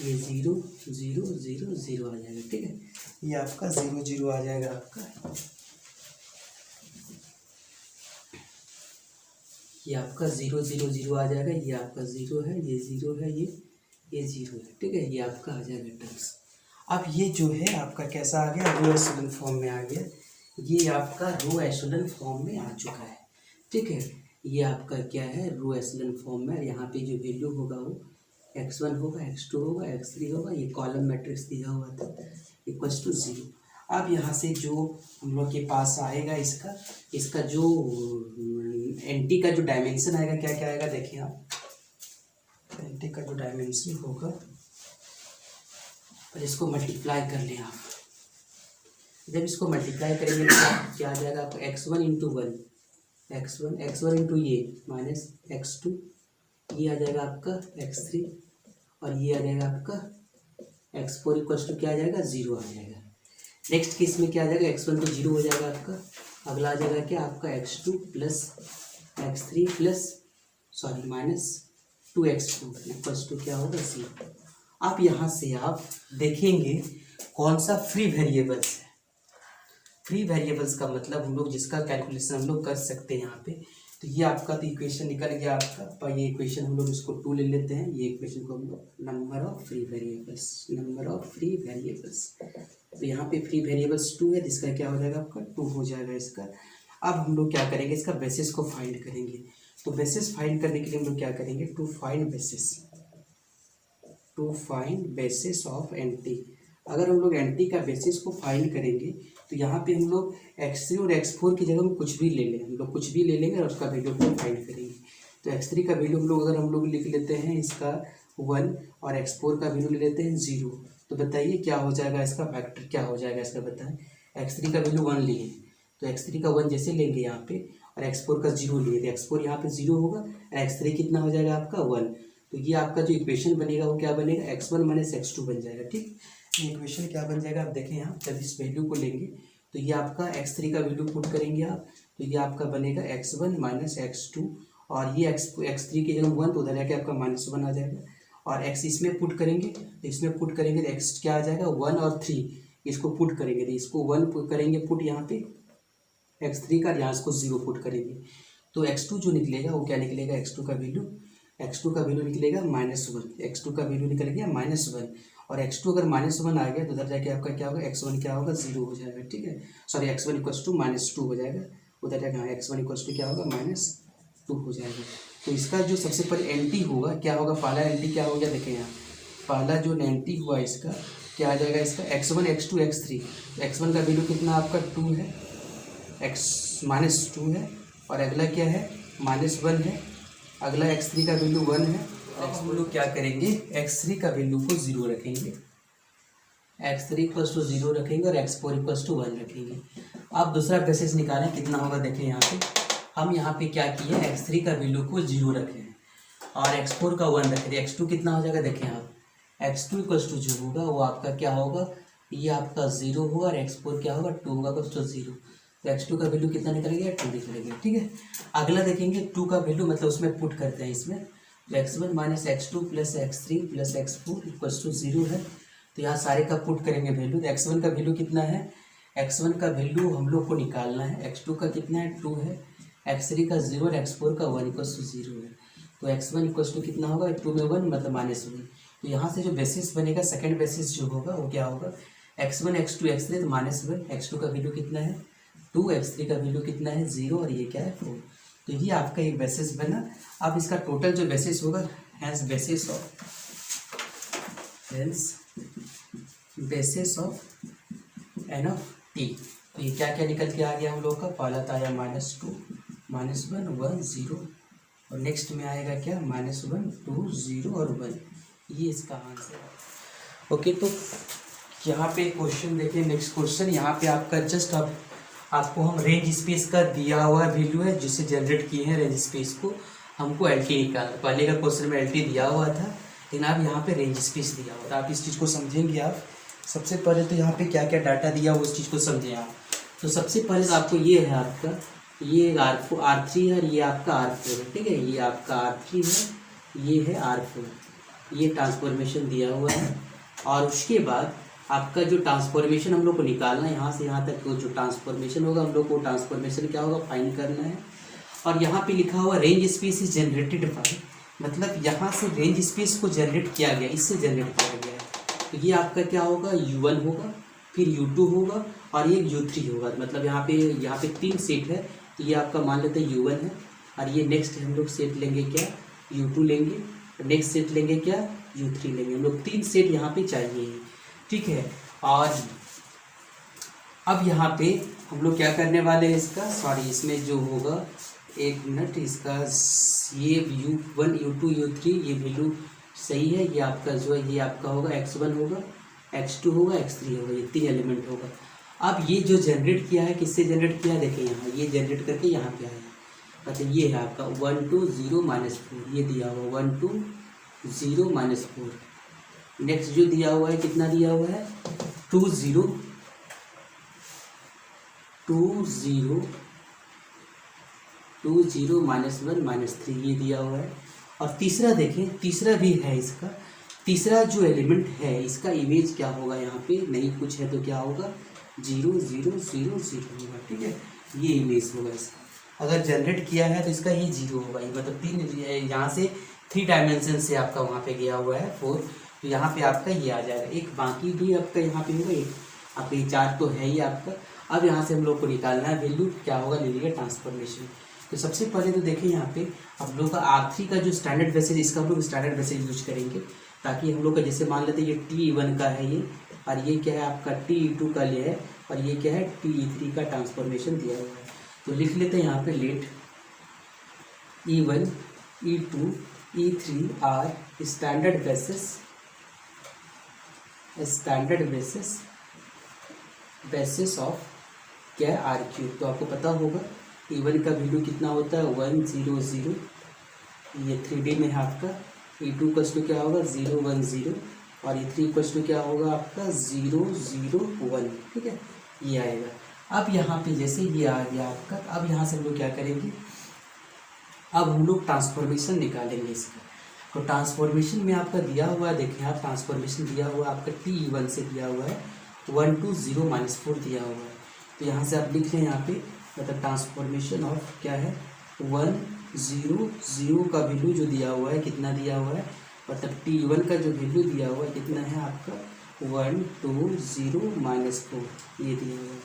ये 0 0 0 0 आ जाएगा, ठीक है। ये आपका 0 0 आ जाएगा आपका। ये आपका 0 0 0 आ जाएगा, ये आपका 0 है, ये 0 है, ये 0 है, ठीक है, ये आपका आ जाएगा टर्म्स। अब ये जो है आपका कैसा आ गया, रो एशेलन फॉर्म में आ गया, ये आपका रो एशेलन फॉर्म में आ चुका है, ठीक है। ये आपका क्या है, रो एशेलन फॉर्म में। यहाँ पे जो वैल्यू होगा वो x1 होगा, x2 होगा, x3 होगा, ये कॉलम मैट्रिक्स दिया हुआ था इक्वल्स टू 0। अब यहाँ से जो हम लोग के पास आएगा इसका जो एंटी का जो डायमेंशन आएगा, क्या क्या आएगा देखिए आप, एंटी का जो डायमेंशन होगा, और इसको मल्टीप्लाई कर लें आप। जब इसको मल्टीप्लाई करेंगे तो क्या आ जाएगा आपको, x1 इंटू 1, x1 इंटू ये माइनस x2, ये आ जाएगा आपका x3, और ये आ जाएगा आपका x4 इक्वल्स टू क्या आ जाएगा, 0 आ जाएगा। नेक्स्ट केस में क्या आ जाएगा, x1 तो 0 हो जाएगा आपका, अगला आ जाएगा क्या आपका x2 plus x3 plus minus 2x2 equals to क्या होगा 0। अब यहाँ से आप देखेंगे कौन सा फ्री वेरिएबल्स है। फ्री वेरिएबल्स का मतलब हम लोग जिसका कैलकुलेशन हम लोग कर सकते हैं यहाँ पे, तो ये आपका तो इक्वेशन निकल गया आपका, पर ये इक्वेशन हम लोग इसको 2 ले लेते हैं, ये इक्वेशन को हम लोग नंबर ऑफ फ्री वेरिएबल्स, तो यहाँ पे फ्री वेरिएबल्स 2 है, जिसका क्या हो जाएगा आपका 2 हो जाएगा इसका। अब हम लोग क्या करेंगे, इसका बेसिस को फाइंड करेंगे। तो बेसिस फाइंड करने के लिए हम लोग क्या करेंगे, to find basis of anti. अगर हम लोग एंटी का बेसिस को फाइंड करेंगे तो यहाँ पे हम लोग x3 और x4 की जगह में कुछ भी ले लें, हम लोग कुछ भी ले लेंगे और उसका वैल्यू को फाइंड करेंगे। तो x3 का वैल्यू हम लोग लिख लेते हैं इसका 1, और x4 का वैल्यू ले लेते हैं 0। तो बताइए क्या हो जाएगा, इसका फैक्टर क्या हो जाएगा इसका, बताएं। x3 का वैल्यू 1 लिए, तो x3 का 1 जैसे लेंगे यहाँ पे, और x4 का 0 लिए, तो x4 यहाँ पे 0 होगा, और x3 कितना हो जाएगा आपका 1। तो ये आपका जो इक्वेशन बनेगा वो क्या बनेगा, x1 माइनस x2 बन जाएगा, ठीक। ये इक्वेशन क्या बन जाएगा, आप देखें यहाँ, जब इस वैल्यू को लेंगे तो ये आपका x3 का वैल्यू पुट करेंगे आप, तो ये आपका बनेगा x1 माइनस x2, और ये x3 की जगह 1, तो उधर जाके आपका -1 आ जाएगा, और x इसमें पुट करेंगे, तो इसमें पुट करेंगे तो x क्या आ जाएगा 1 और 3, इसको पुट करेंगे, तो इसको 1 करेंगे पुट यहाँ पे x3 का, यहाँ इसको 0 पुट करेंगे, तो x2 जो निकलेगा वो क्या निकलेगा, x2 का वैल्यू निकलेगा -1, x2 का वैल्यू निकल गया -1, और x2 अगर -1 आ गया तो उधर जाके आपका क्या होगा, x1 क्या होगा 0 हो जाएगा, ठीक है, सॉरी x1 इक्वल्स टू -2 हो जाएगा, उधर जाके x1 इक्वल्स टू क्या होगा -2 हो जाएगा। तो इसका जो सबसे पहले एंटी होगा क्या होगा, पहला एंटी क्या हो गया देखें यहाँ, पहला जो एंटी हुआ इसका क्या आ जाएगा, इसका x1 x2 x3, x1 का वैल्यू कितना आपका 2 है, -2 है, और अगला क्या है -1 है, अगला x3 का वैल्यू 1 है। अब हम लोग क्या करेंगे, x3 का वैल्यू को 0 रखेंगे, x3 इक्वल्स टू 0 रखेंगे, और x4 इक्वल्स टू 1 रखेंगे। अब दूसरा बेसिस निकालें कितना होगा, देखें यहाँ पे, हम यहाँ पे क्या किए, x3 का वैल्यू को 0 रखें और x4 का 1 रखें, x2 कितना हो जाएगा देखें आप, x2 इक्वल्स टू जो होगा वो आपका क्या होगा, ये आपका 0 होगा, और x4 क्या होगा 2 होगा, इक्वल्स टू 0, तो x2 का वैल्यू कितना निकल गया 2 निकल गया, ठीक है। अगला देखेंगे 2 का वैल्यू, मतलब उसमें पुट करते हैं इसमें, तो x1 minus x2 plus x3 plus x4 equals to 0 है, तो यहाँ सारे का पुट करेंगे वैल्यू, तो x1 का वैल्यू कितना है, x1 का वैल्यू हम लोग को निकालना है, x2 का कितना है 2 है, x3 का 0 और x4 का 1 इक्वल्स टू 0 है, तो x1 इक्वल्स टू कितना होगा, 2 में 1 मतलब -1, तो यहाँ से जो बेसिस बनेगा, सेकंड बेसिस जो होगा वो क्या होगा, x1 x2 x3, तो -1, x2 का वैल्यू कितना है 2, x3 का वैल्यू कितना है 0, और ये क्या है 4, तो ये आपका एक बेसिस बना। अब इसका टोटल जो बेसिस होगा, hence basis of n of t, तो ये क्या क्या निकल के आ गया हम लोग का, पहला था आया -2 -1 1 0, और नेक्स्ट में आएगा क्या -1 2 0 और 1, ये इसका आंसर है। ओके, तो यहाँ पे क्वेश्चन देखिए, नेक्स्ट क्वेश्चन यहाँ पे आपका जस्ट आपको हम रेंज स्पेस का दिया हुआ वैल्यू है जिससे जनरेट किए हैं रेंज स्पेस को, हमको एल टी निकालना। पहले का क्वेश्चन में एल टी दिया हुआ था, लेकिन अब यहाँ पे रेंज स्पेस दिया हुआ था। आप इस चीज़ को समझेंगे। आप सबसे पहले तो यहाँ पे क्या क्या डाटा दिया हुआ उस चीज़ को समझें आप। तो सबसे पहले तो आपको ये है, आपका ये R3 है और ये आपका R4 है, ठीक है। ये आपका R3 है, ये है R4, ये ट्रांसफॉर्मेशन दिया हुआ है। और उसके बाद आपका जो ट्रांसफॉर्मेशन हम लोग को निकालना है, यहाँ से यहाँ तक जो ट्रांसफॉर्मेशन होगा हम लोग को ट्रांसफॉर्मेशन क्या होगा फाइंड करना है। और यहाँ पे लिखा हुआ range space is generated by, मतलब यहाँ से रेंज स्पेस को जनरेट किया गया, इससे जनरेट किया गया है। तो ये आपका क्या होगा, U1 होगा, फिर U2 होगा और ये U3 होगा। मतलब यहाँ पे 3 सेट है, तो ये आपका मान लेते हैं U1 है, और ये नेक्स्ट हम लोग सेट लेंगे क्या, U2 लेंगे, नेक्स्ट सेट लेंगे क्या, U3 लेंगे। हम लोग 3 सेट यहाँ पे चाहिए, ठीक है। और अब यहाँ पे हम लोग क्या करने वाले हैं, इसमें जो होगा, एक मिनट, इसका ये U1 U2 U3 ये वैल्यू सही है, ये आपका जो है ये आपका होगा X1 होगा, X2 होगा, X3 होगा, ये 3 एलिमेंट होगा। अब ये जो जनरेट किया है, किससे जनरेट किया है, देखिए यहाँ ये जनरेट करके यहाँ पे आया, मतलब ये है आपका 1 2 0 -4, ये दिया हुआ 1 2 0 -4। नेक्स्ट जो दिया हुआ है, कितना दिया हुआ है, 2 0 -1 -3, ये दिया हुआ है। और तीसरा देखें, तीसरा भी है इसका, तीसरा जो एलिमेंट है इसका इमेज क्या होगा, यहाँ पे नहीं कुछ है तो क्या होगा, 0 0 0 0 होगा, ठीक है। ये इमेज होगा इसका, अगर जनरेट किया है तो इसका ये 0 होगा, ये मतलब 3 यहाँ से 3 डायमेंशन से आपका वहाँ पे गया हुआ है 4, तो यहाँ पे आपका ये आ जाएगा। एक बाकी भी आपका यहाँ पे होगा, एक आपका ये 4 तो है ही आपका। अब यहाँ से हम लोग को निकालना है वैल्यू, क्या होगा, लीनियर ट्रांसफॉर्मेशन। तो सबसे पहले तो देखिए यहाँ पे हम लोग का R3 का जो स्टैंडर्ड बेसिस, इसका हम लोग स्टैंडर्ड बेसिस यूज करेंगे, ताकि हम लोग का जैसे मान लेते हैं ये T1 का है ये, और ये क्या है आपका T2 का ये है, और ये क्या है T3 का ट्रांसफॉर्मेशन दिया हुआ है। तो लिख लेते हैं यहाँ पे, let E1 E2 E3 are standard basis of क्या, R3। तो आपको पता होगा E1 का वैल्यू कितना होता है, 1 0 0, ये 3D में है आपका। E2 इक्वल्स टू क्या होगा, 0 1 0, और E3 इक्वल्स टू क्या होगा आपका, 0 0 1, ठीक है, ये आएगा। अब यहाँ पे जैसे ये आ गया आपका, अब यहाँ से हम लोग क्या करेंगे, अब हम लोग ट्रांसफॉर्मेशन निकालेंगे इसका। तो ट्रांसफॉर्मेशन में आपका दिया हुआ है, देखिए आप ट्रांसफॉर्मेशन दिया हुआ है आपका T1 से दिया हुआ है 1 2 0 -4 दिया हुआ है। तो यहाँ से आप लिख लें यहाँ पे, मतलब ट्रांसफॉर्मेशन ऑफ क्या है, 1 0 0 का वैल्यू जो दिया हुआ है, कितना दिया हुआ है, मतलब T1 का जो वैल्यू दिया हुआ है कितना है आपका, 1 2 0 -4, ये दिया हुआ है।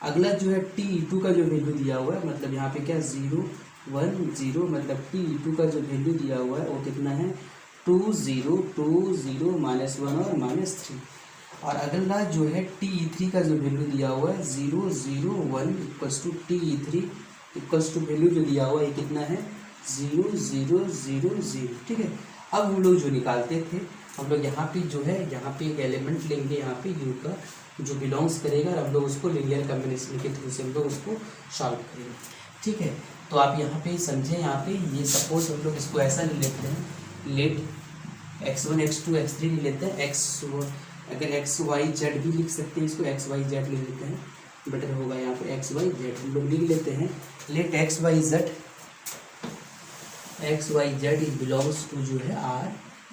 अगला जो है T2 का जो वैल्यू दिया हुआ है, मतलब यहाँ पे क्या 0 1 0, मतलब T2 का जो वैल्यू दिया हुआ है वो कितना है, 2 0 2 0 -1 और -3। और अगला जो है T3 का जो वैल्यू दिया हुआ है 0 0 1 equals to T3 equals to value जो दिया हुआ है ये कितना है, 0 0 0 0, ठीक है। अब हम लोग जो निकालते थे, हम लोग यहाँ पे जो है, यहाँ पे एक एलिमेंट लेंगे यहाँ पे U का जो बिलोंग्स करेगा, और हम लोग उसको लीनियर कॉम्बिनेशन के थ्रू से हम लोग उसको सॉल्व करेंगे, ठीक है। तो आप यहाँ पे समझें, यहाँ पे ये सपोज हम लोग इसको ऐसा ले लेते हैं, लेट x1 x2 x3 ले लेते हैं, अगर एक्स वाई जेड भी लिख सकते हैं, इसको एक्स वाई जेड ले लेते हैं, बेटर होगा। यहाँ पे एक्स वाई जेड हम लोग लिख लेते हैं, let X Y Z is belongs to जो है आर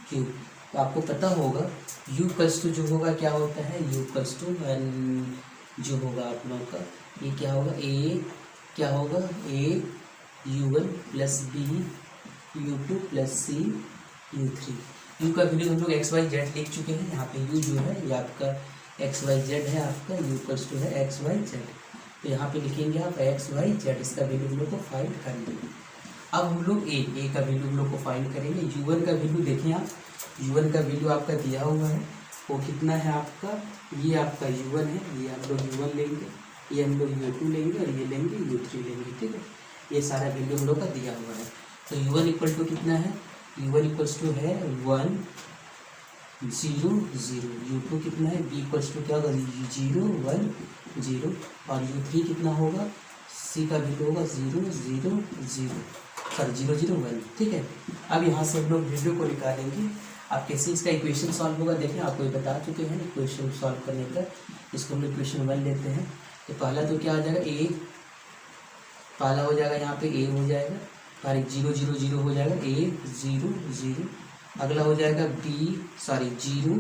क्यू। तो आपको पता होगा यू प्लस टू जो होगा क्या होता है, यू प्लस टू जो होगा आप लोगों का ये क्या होगा, ए क्या होगा, A U1 plus B U2 plus C U3। U का वैल्यू हम लोग एक्स वाई जेड लिख चुके हैं, यहाँ पे यू जो है ये आपका एक्स वाई जेड है आपका, यू प्लस टू है एक्स वाई जेड। तो यहाँ पे लिखेंगे आप एक्स वाई जेड, इसका वैल्यू हम लोग को फाइंड करेंगे। अब हम लोग ए का वैल्यू हम लोग को फाइंड करेंगे। U1 का वैल्यू देखें आप, U1 का वैल्यू आपका दिया हुआ है वो कितना है आपका, ये आपका U1 है, ये आप लोग U1 लेंगे, ये हम लोग U2 लेंगे और ये लेंगे U3 लेंगे, ठीक है। ये सारा वैल्यू हम लोग का दिया हुआ है। तो U1 इक्वल टू कितना है, U1 इक्वल्स टू है 1 0 0, U2 कितना है, B इक्वल्स टू क्या होगा 0 1 0, और U3 कितना होगा, C का वैल्यू होगा 0 0 0 0 1, ठीक है। अब यहाँ से हम लोग वैल्यू को निकालेंगे। आप कैसे इसका इक्वेशन सॉल्व होगा देखें, आपको ये बता चुके हैं इक्वेशन सॉल्व करने का। इसको हम लोग इक्वेशन 1 लेते हैं, तो पहला तो क्या आ जाएगा, ए पहला हो जाएगा यहाँ पे ए हो जाएगा, और 0 0 0 हो जाएगा, ए 0 0। अगला हो जाएगा जीरो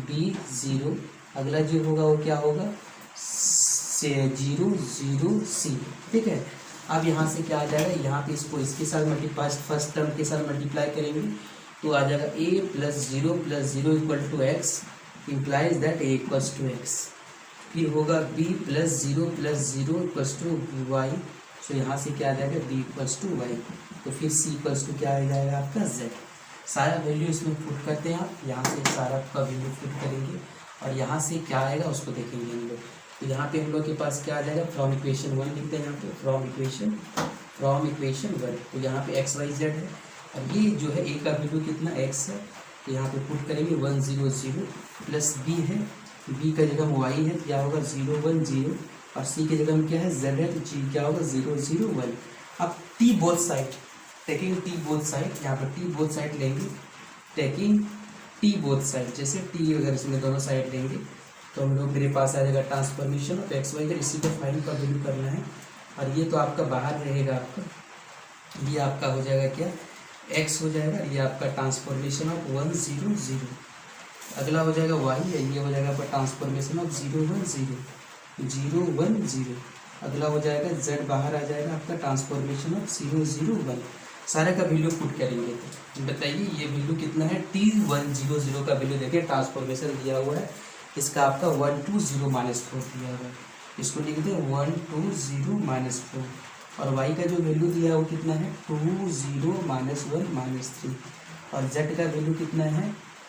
बी 0। अगला जो होगा वो क्या होगा, 0 0 सी, ठीक है। अब यहाँ से क्या आ जाएगा, यहाँ पे इसको इसके साथ मल्टीप्लाई, फर्स्ट टर्म के साथ मल्टीप्लाई करेंगे तो आ जाएगा a + 0 = x implies that a = x। फिर होगा b + 0 = y, सो यहाँ से क्या आ जाएगा b = y। तो फिर c = क्या आ जाएगा आपका z। सारा वैल्यू इसमें पुट करते हैं आप, यहाँ से सारा का वैल्यू पुट करेंगे और यहाँ से क्या आएगा उसको देखेंगे हम लोग। तो यहाँ पे हम लोग के पास क्या आ जाएगा, फ्रॉम इक्वेशन 1 लिखते हैं यहाँ पे, फ्रॉम इक्वेशन 1। तो यहाँ पे x y z है और ये जो है a का वैल्यू कितना x है, तो यहाँ पे पुट करेंगे 1 0 0 प्लस b है, b का जगह y है तो क्या होगा 0 1 0 और c की जगह में क्या है z है तो g क्या होगा 0 0 1। अब t both side, taking t both side, यहाँ पर t बोथ साइड लेंगे, टेकिंग t बोथ साइड, जैसे t अगर इसमें दोनों साइड लेंगे तो हम लोग मेरे पास आ जाएगा transformation of x y z, इसी को फाइंड का वैल्यू करना है। और ये तो आपका बाहर रहेगा, आपका ये आपका हो जाएगा क्या x हो जाएगा, ये आपका ट्रांसफॉर्मेशन ऑफ 1 0 0। अगला हो जाएगा y है, ये हो जाएगा आपका ट्रांसफॉर्मेशन ऑफ 0 1 0 1 0। अगला हो जाएगा z, बाहर आ जाएगा आपका ट्रांसफॉर्मेशन ऑफ 0 0 1। सारे का वैल्यू पुट करेंगे तो बताइए ये वैल्यू कितना है, t1 0 0 का वैल्यू देखिए ट्रांसफॉर्मेशन दिया हुआ है, इसका आपका 1 2 0 -4 दिया हुआ है, इसको लिख दें 1 2 0 -4। और y का जो वैल्यू दिया है वो कितना है 2 0 -1 -3। और z का वैल्यू कितना है,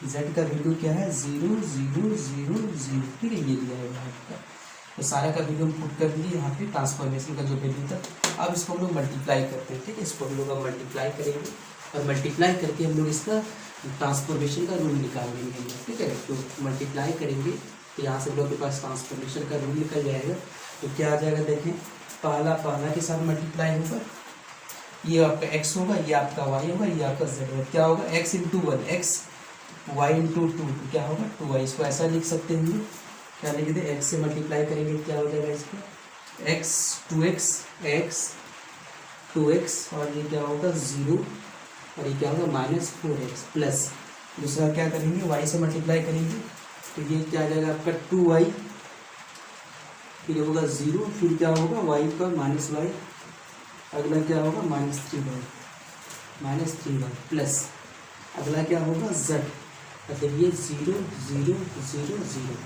z का वैल्यू क्या है 0 0 0 0, ठीक है, ये दिया हुआ है आपका। तो सारा का वैल्यू हम पुट कर दिए यहाँ पे, ट्रांसफॉर्मेशन का जो वैल्यू था। अब इसको हम लोग मल्टीप्लाई करते हैं, ठीक है, इसको हम लोग अब मल्टीप्लाई करेंगे और मल्टीप्लाई करके हम लोग इसका ट्रांसफॉर्मेशन का रूल निकाल लेंगे, ठीक है। तो मल्टीप्लाई करेंगे तो यहाँ से हम लोग के पास ट्रांसफॉर्मेशन का रूल निकल जाएगा। तो क्या आ जाएगा देखें, पहला के साथ मल्टीप्लाई होगा, ये आपका x होगा, ये आपका y होगा, ये आपका z होगा। क्या होगा x × 1 x, y × 2 तो क्या होगा 2y। इसको ऐसा लिख सकते हैं हम लोग, क्या लिख दे, x से मल्टीप्लाई करेंगे क्या हो जाएगा इसका x 2x 2x और ये क्या होगा 0 और ये क्या होगा -4x प्लस दूसरा क्या करेंगे y से मल्टीप्लाई करेंगे तो ये क्या आ जाएगा आपका 2y, फिर होगा 0, फिर क्या होगा y पर -y, अगला क्या होगा -3y प्लस अगला क्या होगा z, मतलब ये 0 0 0 0।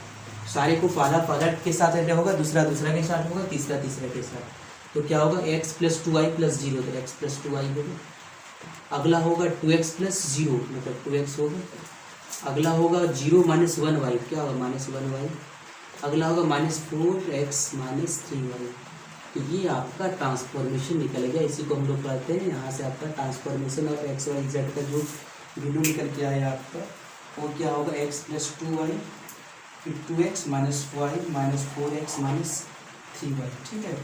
सारे को पहला के साथ ऐड होगा, दूसरा के साथ होगा, तीसरा के साथ। तो क्या होगा x + 2y + 0, तो x + 2y होगा। अगला होगा 2x + 0 मतलब 2x होगा। अगला होगा 0 - 1y, क्या होगा -1y। अगला होगा -4x - 3y। तो ये आपका ट्रांसफॉर्मेशन निकल गया, इसी को हम लोग कहते हैं। यहाँ से आपका transformation of x y z का जो वैल्यू निकल के आया आपका वो क्या होगा x + 2y, फिर 2x - y -4x - 3y, ठीक है।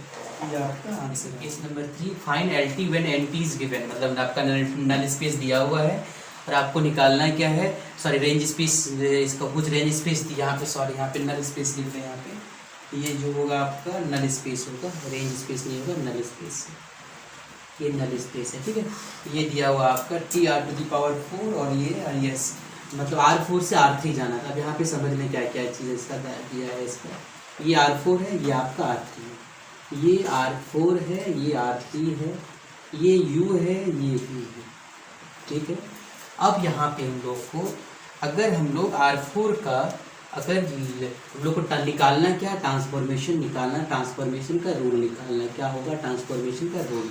ये आपका आंसर है। Case number 3, find LT when NT is given, मतलब आपका नल स्पेस दिया हुआ है और आपको निकालना क्या है, सॉरी रेंज स्पेस, इसका कुछ रेंज स्पेस थी यहाँ पे, सॉरी यहाँ पे नल स्पेस लिख दें यहाँ पे। ये जो होगा आपका नल स्पेस होगा, रेंज स्पेस नहीं होगा, नल स्पेस, ये नल स्पेस है, ठीक है। ये दिया हुआ आपका TR⁴ और ये यस मतलब R4 से R3 जाना था। अब यहाँ पे समझ में क्या क्या चीज़ इसका दिया है, इसका ये R4 है, ये आपका R3 है, ये R4 है, ये R3 है, ये U है, ये V है, ठीक है। अब यहाँ पे हम लोग को अगर हम लोग R4 का अगर हम लोग को निकालना क्या, ट्रांसफॉर्मेशन निकालना, ट्रांसफॉर्मेशन का रूल निकालना, क्या होगा ट्रांसफॉर्मेशन का रूल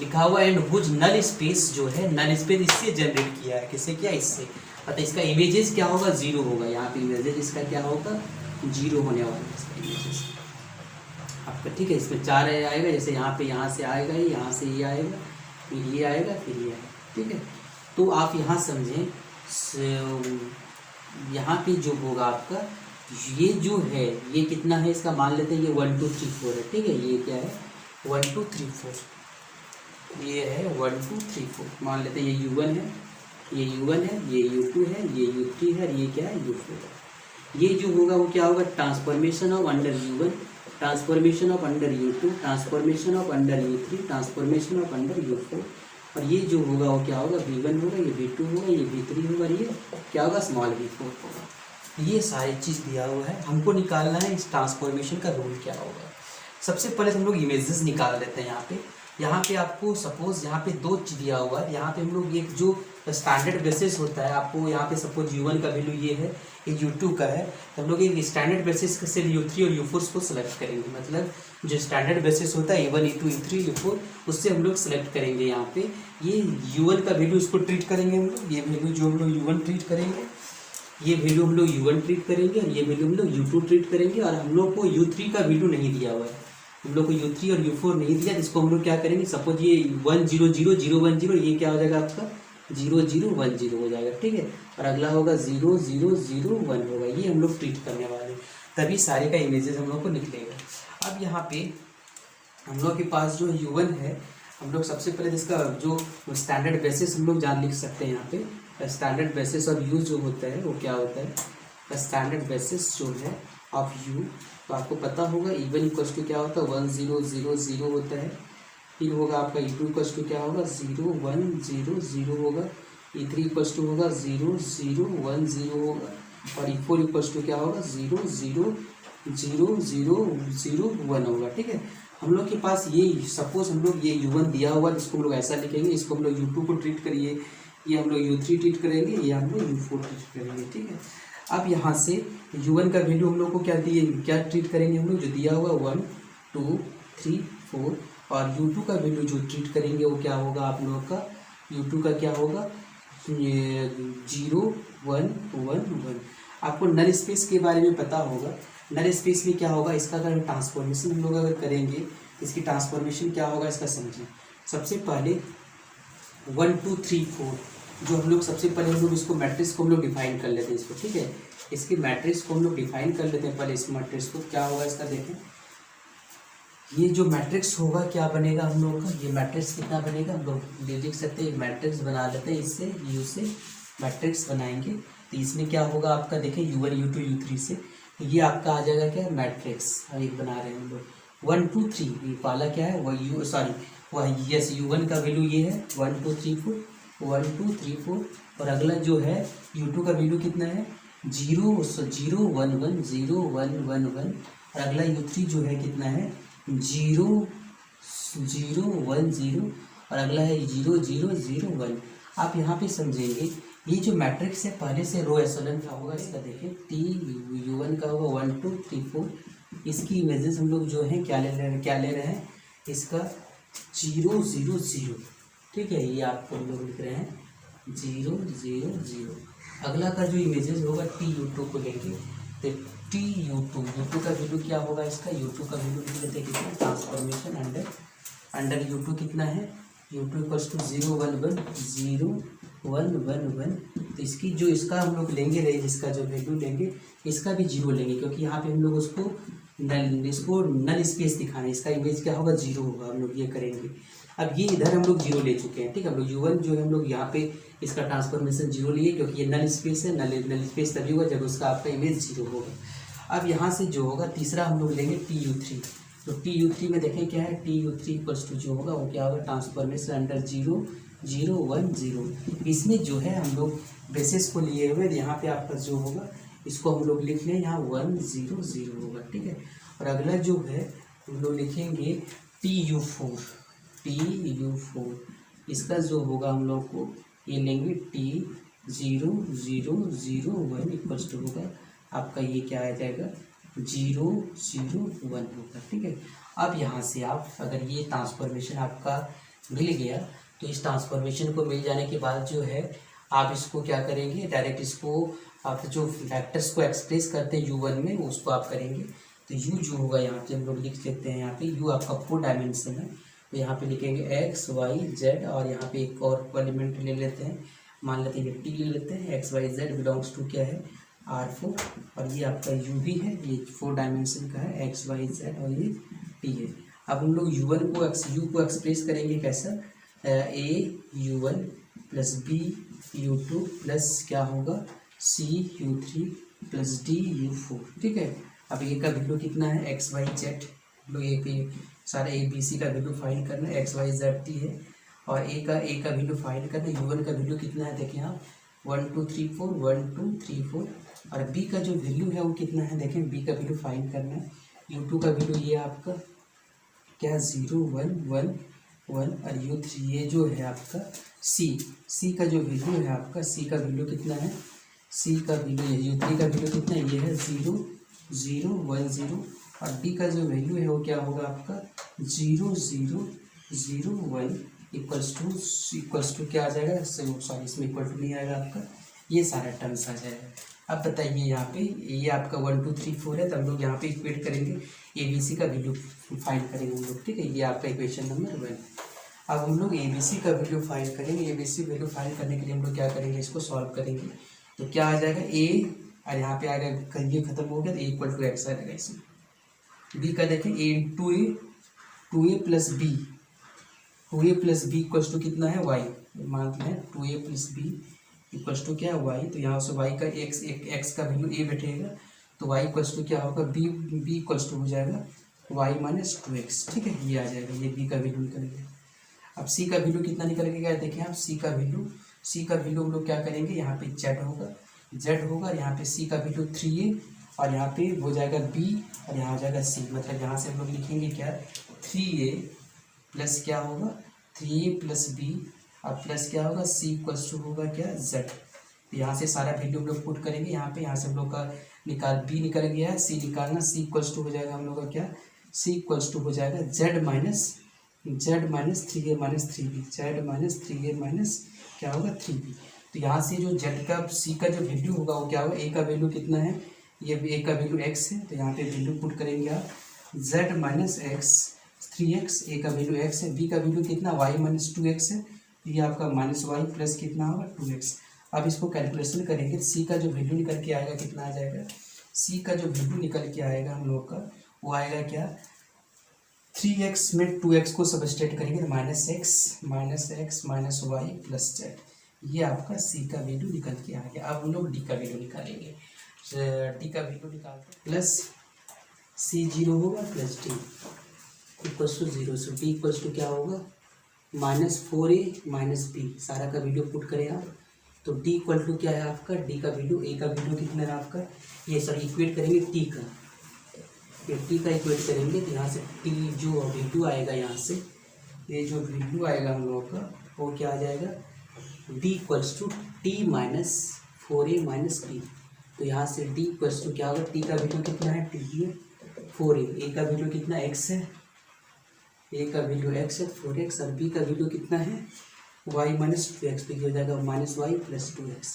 लिखा हुआ एंड हुज नल स्पेस जो है, नल स्पेस इससे जनरेट किया है, किससे किया, इससे। पता इसका इमेजेस क्या होगा 0 होगा, यहाँ पे इमेजेस इसका क्या होगा 0 होने वाला है इसका इमेजेस आपका, ठीक है। इसमें 4 आएगा, जैसे यहाँ पे यहाँ से आएगा, यहाँ से ये आएगा, फिर ये आएगा, फिर ये आएगा, ठीक है। तो आप यहाँ समझें, यहाँ पे जो होगा आपका ये जो है ये कितना है, इसका मान लेते हैं ये 1 2 3 4 है, ठीक है। ये क्या है 1 2 3 4, ये है 1 2 3 4 मान लेते हैं। ये U1 है, ये U1 है, ये U2 है, ये U3 है, ये क्या है U4 है। ये जो होगा वो क्या होगा transformation of under U1, transformation of under U2, transformation of under U3, transformation of under U4। और ये जो होगा वो क्या होगा V1 होगा, ये V2 होगा, ये V3 होगा, ये क्या होगा स्मॉल v4 होगा। ये सारी चीज़ दिया हुआ है, हमको निकालना है इस ट्रांसफॉर्मेशन का रूल क्या होगा। सबसे पहले तो हम लोग इमेजेस निकाल लेते हैं। यहाँ पे आपको सपोज यहाँ पे दो चीज दिया हुआ है। यहाँ पे हम लोग एक जो स्टैंडर्ड बेसिस होता है, आपको यहाँ पे सपोज U1 का वैल्यू ये है, ये U2 का है, तो हम लोग एक स्टैंडर्ड बेसिस से U3 और U4 को सिलेक्ट करेंगे। मतलब जो स्टैंडर्ड बेसिस होता है A1 A2 A3 A4, उससे हम लोग सिलेक्ट करेंगे। यहाँ पे ये U1 का वैल्यू इसको ट्रीट करेंगे हम लोग। ये वैल्यू जो हम लोग U1 ट्रीट करेंगे, ये वैल्यू हम लोग U1 ट्रीट करेंगे, और ये वैल्यू हम लोग U2 ट्रीट करेंगे। और हम लोग को U3 का वैल्यू नहीं दिया हुआ है, हम लोग को U3 और U4 नहीं दिया, जिसको हम लोग क्या करेंगे, सपोज ये 1 0 0 0 1 0, ये क्या हो जाएगा आपका 0 0 1 0 हो जाएगा, ठीक है। और अगला होगा 0 0 0 1 होगा। ये हम लोग ट्रीट करने वाले, तभी सारे का इमेजेस हम लोग को निकलेगा। अब यहाँ पे हम लोग के पास जो U1 है, हम लोग सबसे पहले जिसका जो स्टैंडर्ड बेसिस हम लोग जान लिख सकते हैं। यहाँ पे स्टैंडर्ड बेसिस ऑफ U जो होता है वो क्या होता है, स्टैंडर्ड बेसिस जो है ऑफ U, तो आपको पता होगा E1 इक्वल्स टू क्या होता है 1 0 0 0 होता है। फिर होगा आपका E2 इक्वल्स टू क्या होगा 0 1 0 0 होगा। E3 इक्वल्स टू होगा 0 0 1 0 होगा। और E4 इक्वल्स टू क्या होगा 0 0 0 0 0 1 होगा, ठीक है। हम लोग के पास ये सपोज हम लोग ये U1 दिया हुआ, जिसको हम लोग ऐसा लिखेंगे, इसको हम लोग U2 को ट्रीट करिए, ये हम लोग U3 ट्रीट करेंगे, ये हम लोग U4 ट्रीट करेंगे, ठीक है। अब यहाँ से U1 का वैल्यू हम लोग को क्या दिए, क्या ट्रीट करेंगे हम लोग, जो दिया हुआ 1 2 3 4, और U2 का वैल्यू जो ट्रीट करेंगे वो क्या होगा आप लोगों का, U2 का क्या होगा 0 1 1 1। आपको नल स्पेस के बारे में पता होगा। नल स्पेस में क्या होगा, इसका अगर ट्रांसफॉर्मेशन हम लोग अगर करेंगे, इसकी ट्रांसफॉर्मेशन क्या होगा इसका समझिए। सबसे पहले 1 2 3 4 जो हम लोग सबसे पहले हम लोग इसको मैट्रिक्स को हम लोग डिफाइन कर लेते हैं इसको, ठीक है। इसके मैट्रिक्स को हम लोग डिफाइन कर लेते हैं पहले। इस मैट्रिक्स को क्या होगा इसका देखें, ये जो मैट्रिक्स होगा क्या बनेगा हम लोग का, ये मैट्रिक्स कितना बनेगा हम लोग लिख सकते हैं, मैट्रिक्स बना लेते हैं इससे, U से मैट्रिक्स बनाएंगे। तो इसमें क्या होगा आपका देखें U1 U2 U3 से, तो ये आपका आ जाएगा क्या मैट्रिक्स। एक बना रहे हैं हम लोग 1 2 3, ये पहला क्या है वह U1 का वैल्यू ये है 1 2 3 4 1 2 3 4, और अगला जो है U2 का वैल्यू कितना है 0 0 1 1 0 1 1 1, और अगला U3 जो है कितना है 0 0 1 0, और अगला है 0 0 0 1। आप यहाँ पे समझेंगे, ये जो मैट्रिक्स है पहले से रो एसोलन का होगा, इसका देखिए U1 का होगा 1 2 3 4, इसकी इमेजेस हम लोग जो है क्या ले रहे हैं इसका 0 0 0, ठीक है। ये आपको हम लोग लिख रहे हैं 0 0 0। अगला का जो इमेजेस होगा TU2 को लेंगे, तो TU2 का वैल्यू क्या होगा इसका, U2 का वैल्यू लिख लेते हैं कितना, ट्रांसफॉर्मेशन अंडर U2 कितना है, U2 इक्वल्स टू 0 1 1 0 1 1 1। तो इसकी जो इसका हम लोग लेंगे रेंज, इसका जो वैल्यू लेंगे इसका भी 0 लेंगे, क्योंकि यहाँ पे हम लोग उसको नल स्पेस दिखाना है। इसका इमेज क्या होगा 0 होगा, हम लोग ये करेंगे। अब ये इधर हम लोग 0 ले चुके हैं, ठीक है। हम लोग U1 जो है हम लोग यहाँ पे इसका ट्रांसफॉर्मेशन 0 लिए, क्योंकि ये नल स्पेस है। नल स्पेस तभी होगा जब उसका आपका इमेज 0 होगा। अब यहाँ से जो होगा तीसरा हम लोग लेंगे TU3, तो TU3 में देखें क्या है, TU3 इक्वल्स टू जो होगा वो क्या होगा ट्रांसफॉर्मेशन अंडर 0 0 1 0। इसमें जो है हम लोग बेसिस को लिए हुए, यहाँ पे आपका जो होगा इसको हम लोग लिख लें यहाँ 1 0 0 होगा, ठीक है। और अगला जो है हम लोग लिखेंगे TU4, इसका जो होगा हम लोग को ये लेंगे T 0 0 0 1 इक्वल्स टू होगा आपका ये क्या आ जाएगा 0 0 1 होगा, ठीक है। अब यहाँ से आप अगर ये ट्रांसफॉर्मेशन आपका मिल गया, तो इस ट्रांसफॉर्मेशन को मिल जाने के बाद जो है आप इसको क्या करेंगे, डायरेक्ट इसको आप जो फैक्टर्स को एक्सप्रेस करते हैं U1 में उसको आप करेंगे। तो U जो होगा यहाँ पे हम लोग लिख लेते हैं, यहाँ पे U आपका 4 डायमेंशन है, तो यहाँ पे लिखेंगे X Y Z, और यहाँ पे एक और एलिमेंट ले लेते हैं, मान लेते हैं ये T ले लेते हैं। X Y Z belongs to क्या है R4, और ये आपका U भी है, ये 4 डायमेंशन का है X Y Z, और ये T है। अब हम लोग U को एक्सप्रेस करेंगे कैसा, A U1 plus B U2 plus क्या होगा C U3 plus D U4, ठीक है। अब ये का वैल्यू कितना है X Y Z, लोग एक सारे ABC का वैल्यू फाइंड करना है, X Y Z T है, और A का वैल्यू फाइंड करना है। U1 का वैल्यू कितना है देखें आप 1 2 3 4 1 2 3 4, और B का जो वैल्यू है वो कितना है देखें, B का वैल्यू फाइंड करना है। U2 का वैल्यू ये आपका क्या 0 1 1 1 और यू 3, ये जो है आपका सी का जो वैल्यू है आपका, सी का वैल्यू कितना है, सी का वैल्यू है यू 3 का वैल्यू कितना है, ये है 0 0 1 0 और डी का जो वैल्यू है वो क्या होगा आपका 0 0 0 1 इक्वल्स टू क्या आ जाएगा, सॉरी इसमें इक्वल टू नहीं आएगा आपका, ये सारा टर्म्स आ जाएगा। अब बताइए यहाँ पे ये आपका 1 2 3 4 है, तो हम लोग यहाँ पे इक्वेट करेंगे, ए बी सी का वैल्यू फाइंड करेंगे हम लोग, ठीक है। ये आपका इक्वेशन नंबर 1। अब हम लोग ए बी सी का वैल्यू फाइंड करेंगे। A B C value find करने के लिए हम लोग क्या करेंगे, इसको सॉल्व करेंगे। तो क्या आ जाएगा ए, और यहाँ पे आएगा ये खत्म हो गया तो ए इक्वल टू एक्स आ जाएगा इसमें। बी का देखें a to a plus b, 2a plus b equals to कितना है वाई, मानते हैं 2a plus b equals to क्या है वाई। तो यहाँ से वाई का एक्स का वैल्यू ए बैठेगा, तो वाई इक्वल्स टू क्या होगा बी इक्वल्स टू हो जाएगा वाई माइनस 2x, ठीक है। ये आ जाएगा, ये बी का वैल्यू निकल गया। अब सी का वैल्यू कितना निकल गया देखें आप, सी का वैल्यू हम लोग क्या करेंगे, यहाँ पे जेड होगा और यहाँ पे सी का वैल्यू 3a और यहाँ पे हो जाएगा b और यहाँ हो जाएगा c, मतलब यहाँ से हम लोग लिखेंगे क्या 3a प्लस क्या होगा 3a प्लस b और प्लस क्या होगा c इक्वल्स टू होगा क्या z। यहाँ से सारा वैल्यू हम लोग पुट करेंगे यहाँ पे, यहाँ से हम लोग का b निकल गया है, c निकालना, c इक्वल्स टू हो जाएगा हम लोग का क्या, c इक्वल्स टू हो जाएगा z minus 3a minus 3b, z minus 3a minus क्या होगा 3b। तो यहाँ से जो z का c का जो वैल्यू होगा वो क्या होगा, a का वैल्यू कितना है, ये a का वैल्यू x है, तो यहाँ पे वैल्यू पुट करेंगे आप z minus x 3x, a का वैल्यू x है, b का वैल्यू कितना y माइनस 2x है, ये आपका माइनस y प्लस कितना होगा 2x। अब इसको कैलकुलेशन करेंगे, c का जो वैल्यू निकल के आएगा कितना आ जाएगा, c का जो वैल्यू निकल के आएगा हम लोग का वो आएगा क्या 3x में 2x को सबस्टेट करेंगे तो minus x minus y plus z, ये आपका c का वैल्यू निकल के आ गया। अब हम लोग d का वैल्यू निकालेंगे, d का वैल्यू निकालते प्लस c 0 होगा plus d equals to 0, so d equals to क्या होगा माइनस 4a माइनस b, सारा का वैल्यू पुट करें आप तो d इक्वल टू क्या है आपका, d का वैल्यू, a का वैल्यू कितना है आपका, ये सॉरी इक्वेट करेंगे t का, ये t का इक्वेट करेंगे तो यहाँ से t जो वैल्यू आएगा, यहाँ से ये जो वैल्यू आएगा हम लोग का वो क्या आ जाएगा d equals to t minus 4a minus b। तो यहाँ से d इक्वल्स टू क्या होगा, t का वैल्यू कितना है, t है 4a, a का वैल्यू कितना x है, a का वैल्यू x है 4x और b का वैल्यू कितना है y माइनस 2x, तो ये हो जाएगा माइनस y प्लस 2x।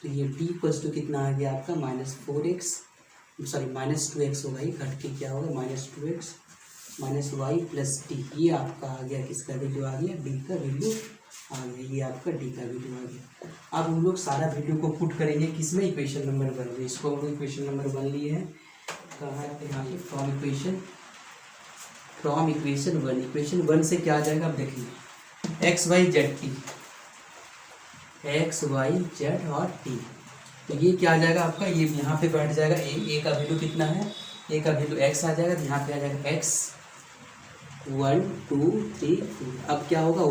तो ये d इक्वल्स टू कितना आ गया आपका minus 4x, sorry minus 2x होगा, ये घट के क्या होगा minus 2x minus y plus d, ये आपका आ गया किसका वैल्यू आ गया, d का वैल्यू आ गया, ये आपका d का वैल्यू आ गया। अब हम लोग सारा वैल्यू को पुट करेंगे किसमें, इक्वेशन नंबर 1 में। इसको हम लोग इक्वेशन नंबर 1 लिए हैं, कहाँ पे, यहाँ पे फ्रॉम इक्वेशन 1, इक्वेशन 1 से क्या आ जाएगा आप देखिए x y z और t, तो ये क्या आ जाएगा आपका, ये यहाँ पे बैठ जाएगा a का वैल्यू कितना है, a का वैल्यू x आ जाएगा, तो यहाँ पे आ जाएगा x 1 2 3 4। अब क्या होगा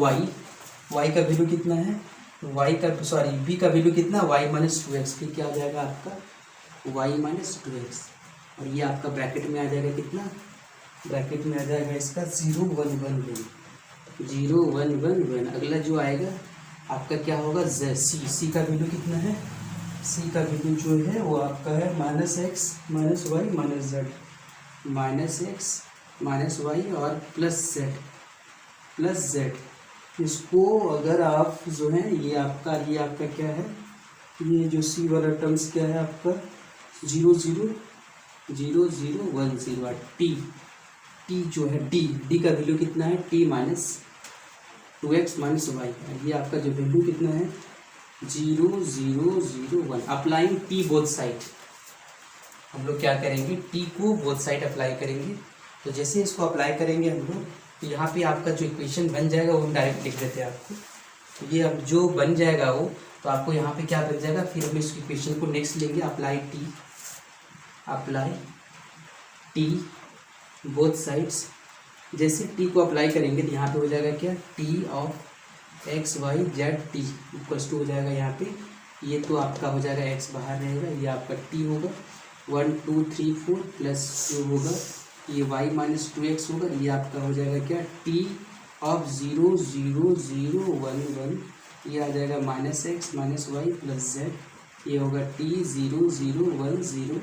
y का वैल्यू कितना है, b का वैल्यू कितना y माइनस 2x, फिर क्या आ जाएगा आपका y माइनस 2x और ये आपका ब्रैकेट में आ जाएगा कितना, ब्रैकेट में आ जाएगा इसका 0 1 1 1 0 1 1 1। अगला जो आएगा आपका क्या होगा c का वैल्यू कितना है, c का वैल्यू जो है वो आपका है minus x minus y minus z, minus x minus y और प्लस z। इसको अगर आप जो है ये आपका क्या है, ये जो c वाला टर्म्स क्या है आपका 0 0 0 0 1 0 t जो है d का वैल्यू कितना है t minus 2x minus y, ये आपका जो वैल्यू कितना है 0 0 0 1। अप्लाइंग t बोथ साइड, हम लोग क्या करेंगे t को बोथ साइड अप्लाई करेंगे। तो जैसे इसको अप्लाई करेंगे हम लोग तो यहाँ पे आपका जो इक्वेशन बन जाएगा वो हम डायरेक्ट लिख देते हैं आपको, तो ये अब जो बन जाएगा वो, तो आपको यहाँ पे क्या बन जाएगा, फिर हम इस इक्वेशन को नेक्स्ट लेंगे अप्लाई t बोथ साइड्स। जैसे t को अप्लाई करेंगे तो यहाँ पे हो जाएगा क्या t of x y z t equals to हो जाएगा यहाँ पे, ये तो आपका हो जाएगा x बाहर रहेगा, ये आपका t होगा 1 2 3 4 प्लस जो होगा ये y माइनस 2x होगा, ये आपका हो जाएगा क्या t ऑफ 0 0 0 1 1, ये आ जाएगा minus X minus Y plus Z, ये होगा t 0 0 1 0,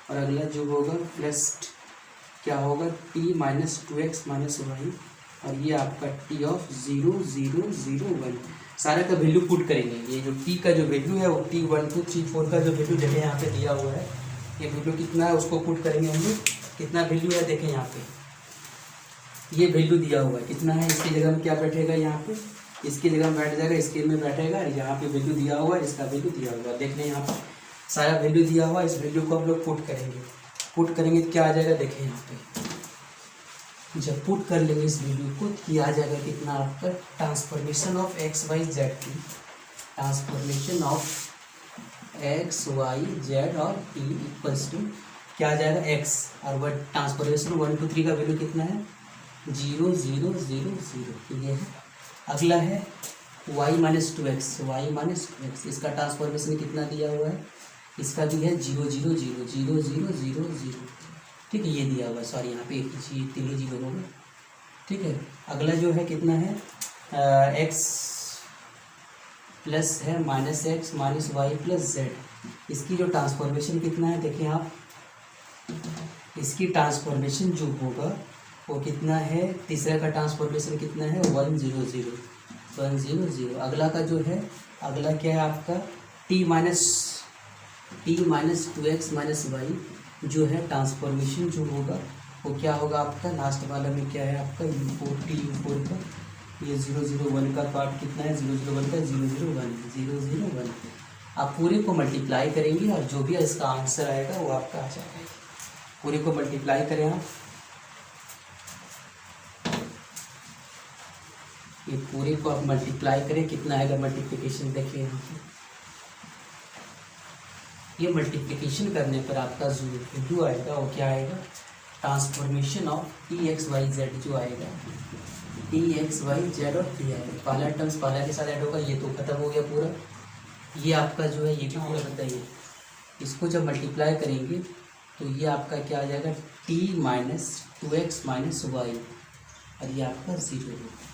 और अगला जो होगा प्लस क्या होगा t minus 2x minus Y, और ये आपका t ऑफ 0 0 0 1। सारा का वैल्यू पुट करेंगे, ये जो t का जो वैल्यू है वो t 1 2 3 4 का जो वैल्यू देखें यहाँ पे दिया हुआ है, ये वैल्यू कितना है उसको पुट करेंगे हम लोग। कितना वैल्यू है देखें यहाँ पे, ये वैल्यू दिया हुआ है कितना है, इसकी जगह में क्या बैठेगा यहाँ पे, इसकी जगह में बैठ जाएगा, इसके में बैठेगा, यहाँ पे वैल्यू दिया हुआ है, इसका वैल्यू दिया हुआ है, देख लें यहाँ पे सारा वैल्यू दिया हुआ है। इस वैल्यू को हम लोग पुट करेंगे, पुट करेंगे तो क्या आ जाएगा देखें यहाँ पे, जब पुट कर लेंगे इस वैल्यू को तो ये आ जाएगा कितना आपका transformation of x Y z की, transformation of x Y Z और टी इक्वल्स टू क्या आ जाएगा एक्स, और वह ट्रांसफॉर्मेशन 1 2 3 का वैल्यू कितना है 0 0 0 0, ये है। अगला है y minus 2x, Y minus 2x, इसका ट्रांसफॉर्मेशन कितना दिया हुआ है, इसका भी है 0 0 0 0 0 0 0, ठीक है, ये दिया हुआ है, सॉरी यहाँ पे एक ही 3 जीरो होगा, ठीक है। अगला जो है कितना है x प्लस है minus X minus Y plus Z, इसकी जो ट्रांसफॉर्मेशन कितना है देखिए आप, इसकी ट्रांसफॉर्मेशन जो होगा वो कितना है, तीसरा का ट्रांसफॉर्मेशन कितना है 1 0 0 1 0 0। अगला का जो है, अगला क्या है आपका t minus 2x minus Y, जो है ट्रांसफॉर्मेशन जो होगा वो क्या होगा आपका, लास्ट वाला में क्या है आपका u4 का, ये 0 0 1 का पार्ट कितना है 0 0 1 का 0 0 1 0 0 1, आप पूरे को मल्टीप्लाई करेंगे और जो भी इसका आंसर आएगा वो आपका आ जाएगा। पूरे को मल्टीप्लाई करें आप, ये पूरे को आप मल्टीप्लाई करें, कितना आएगा मल्टीप्लिकेशन देखिए यहाँ पे, ये मल्टीप्लिकेशन करने पर आपका जो वैल्यू आएगा वो क्या आएगा, transformation of T X Y Z जो आएगा, टी एक्स वाई जेड और टी आएगा, पहला टर्म्स पहला के साथ ऐड होगा, ये तो खत्म हो गया पूरा, ये आपका जो है ये भी पूरा बताइए, इसको जब मल्टीप्लाई करेंगे तो ये आपका क्या आ जाएगा t minus 2x minus Y, और ये आपका 0 होगा।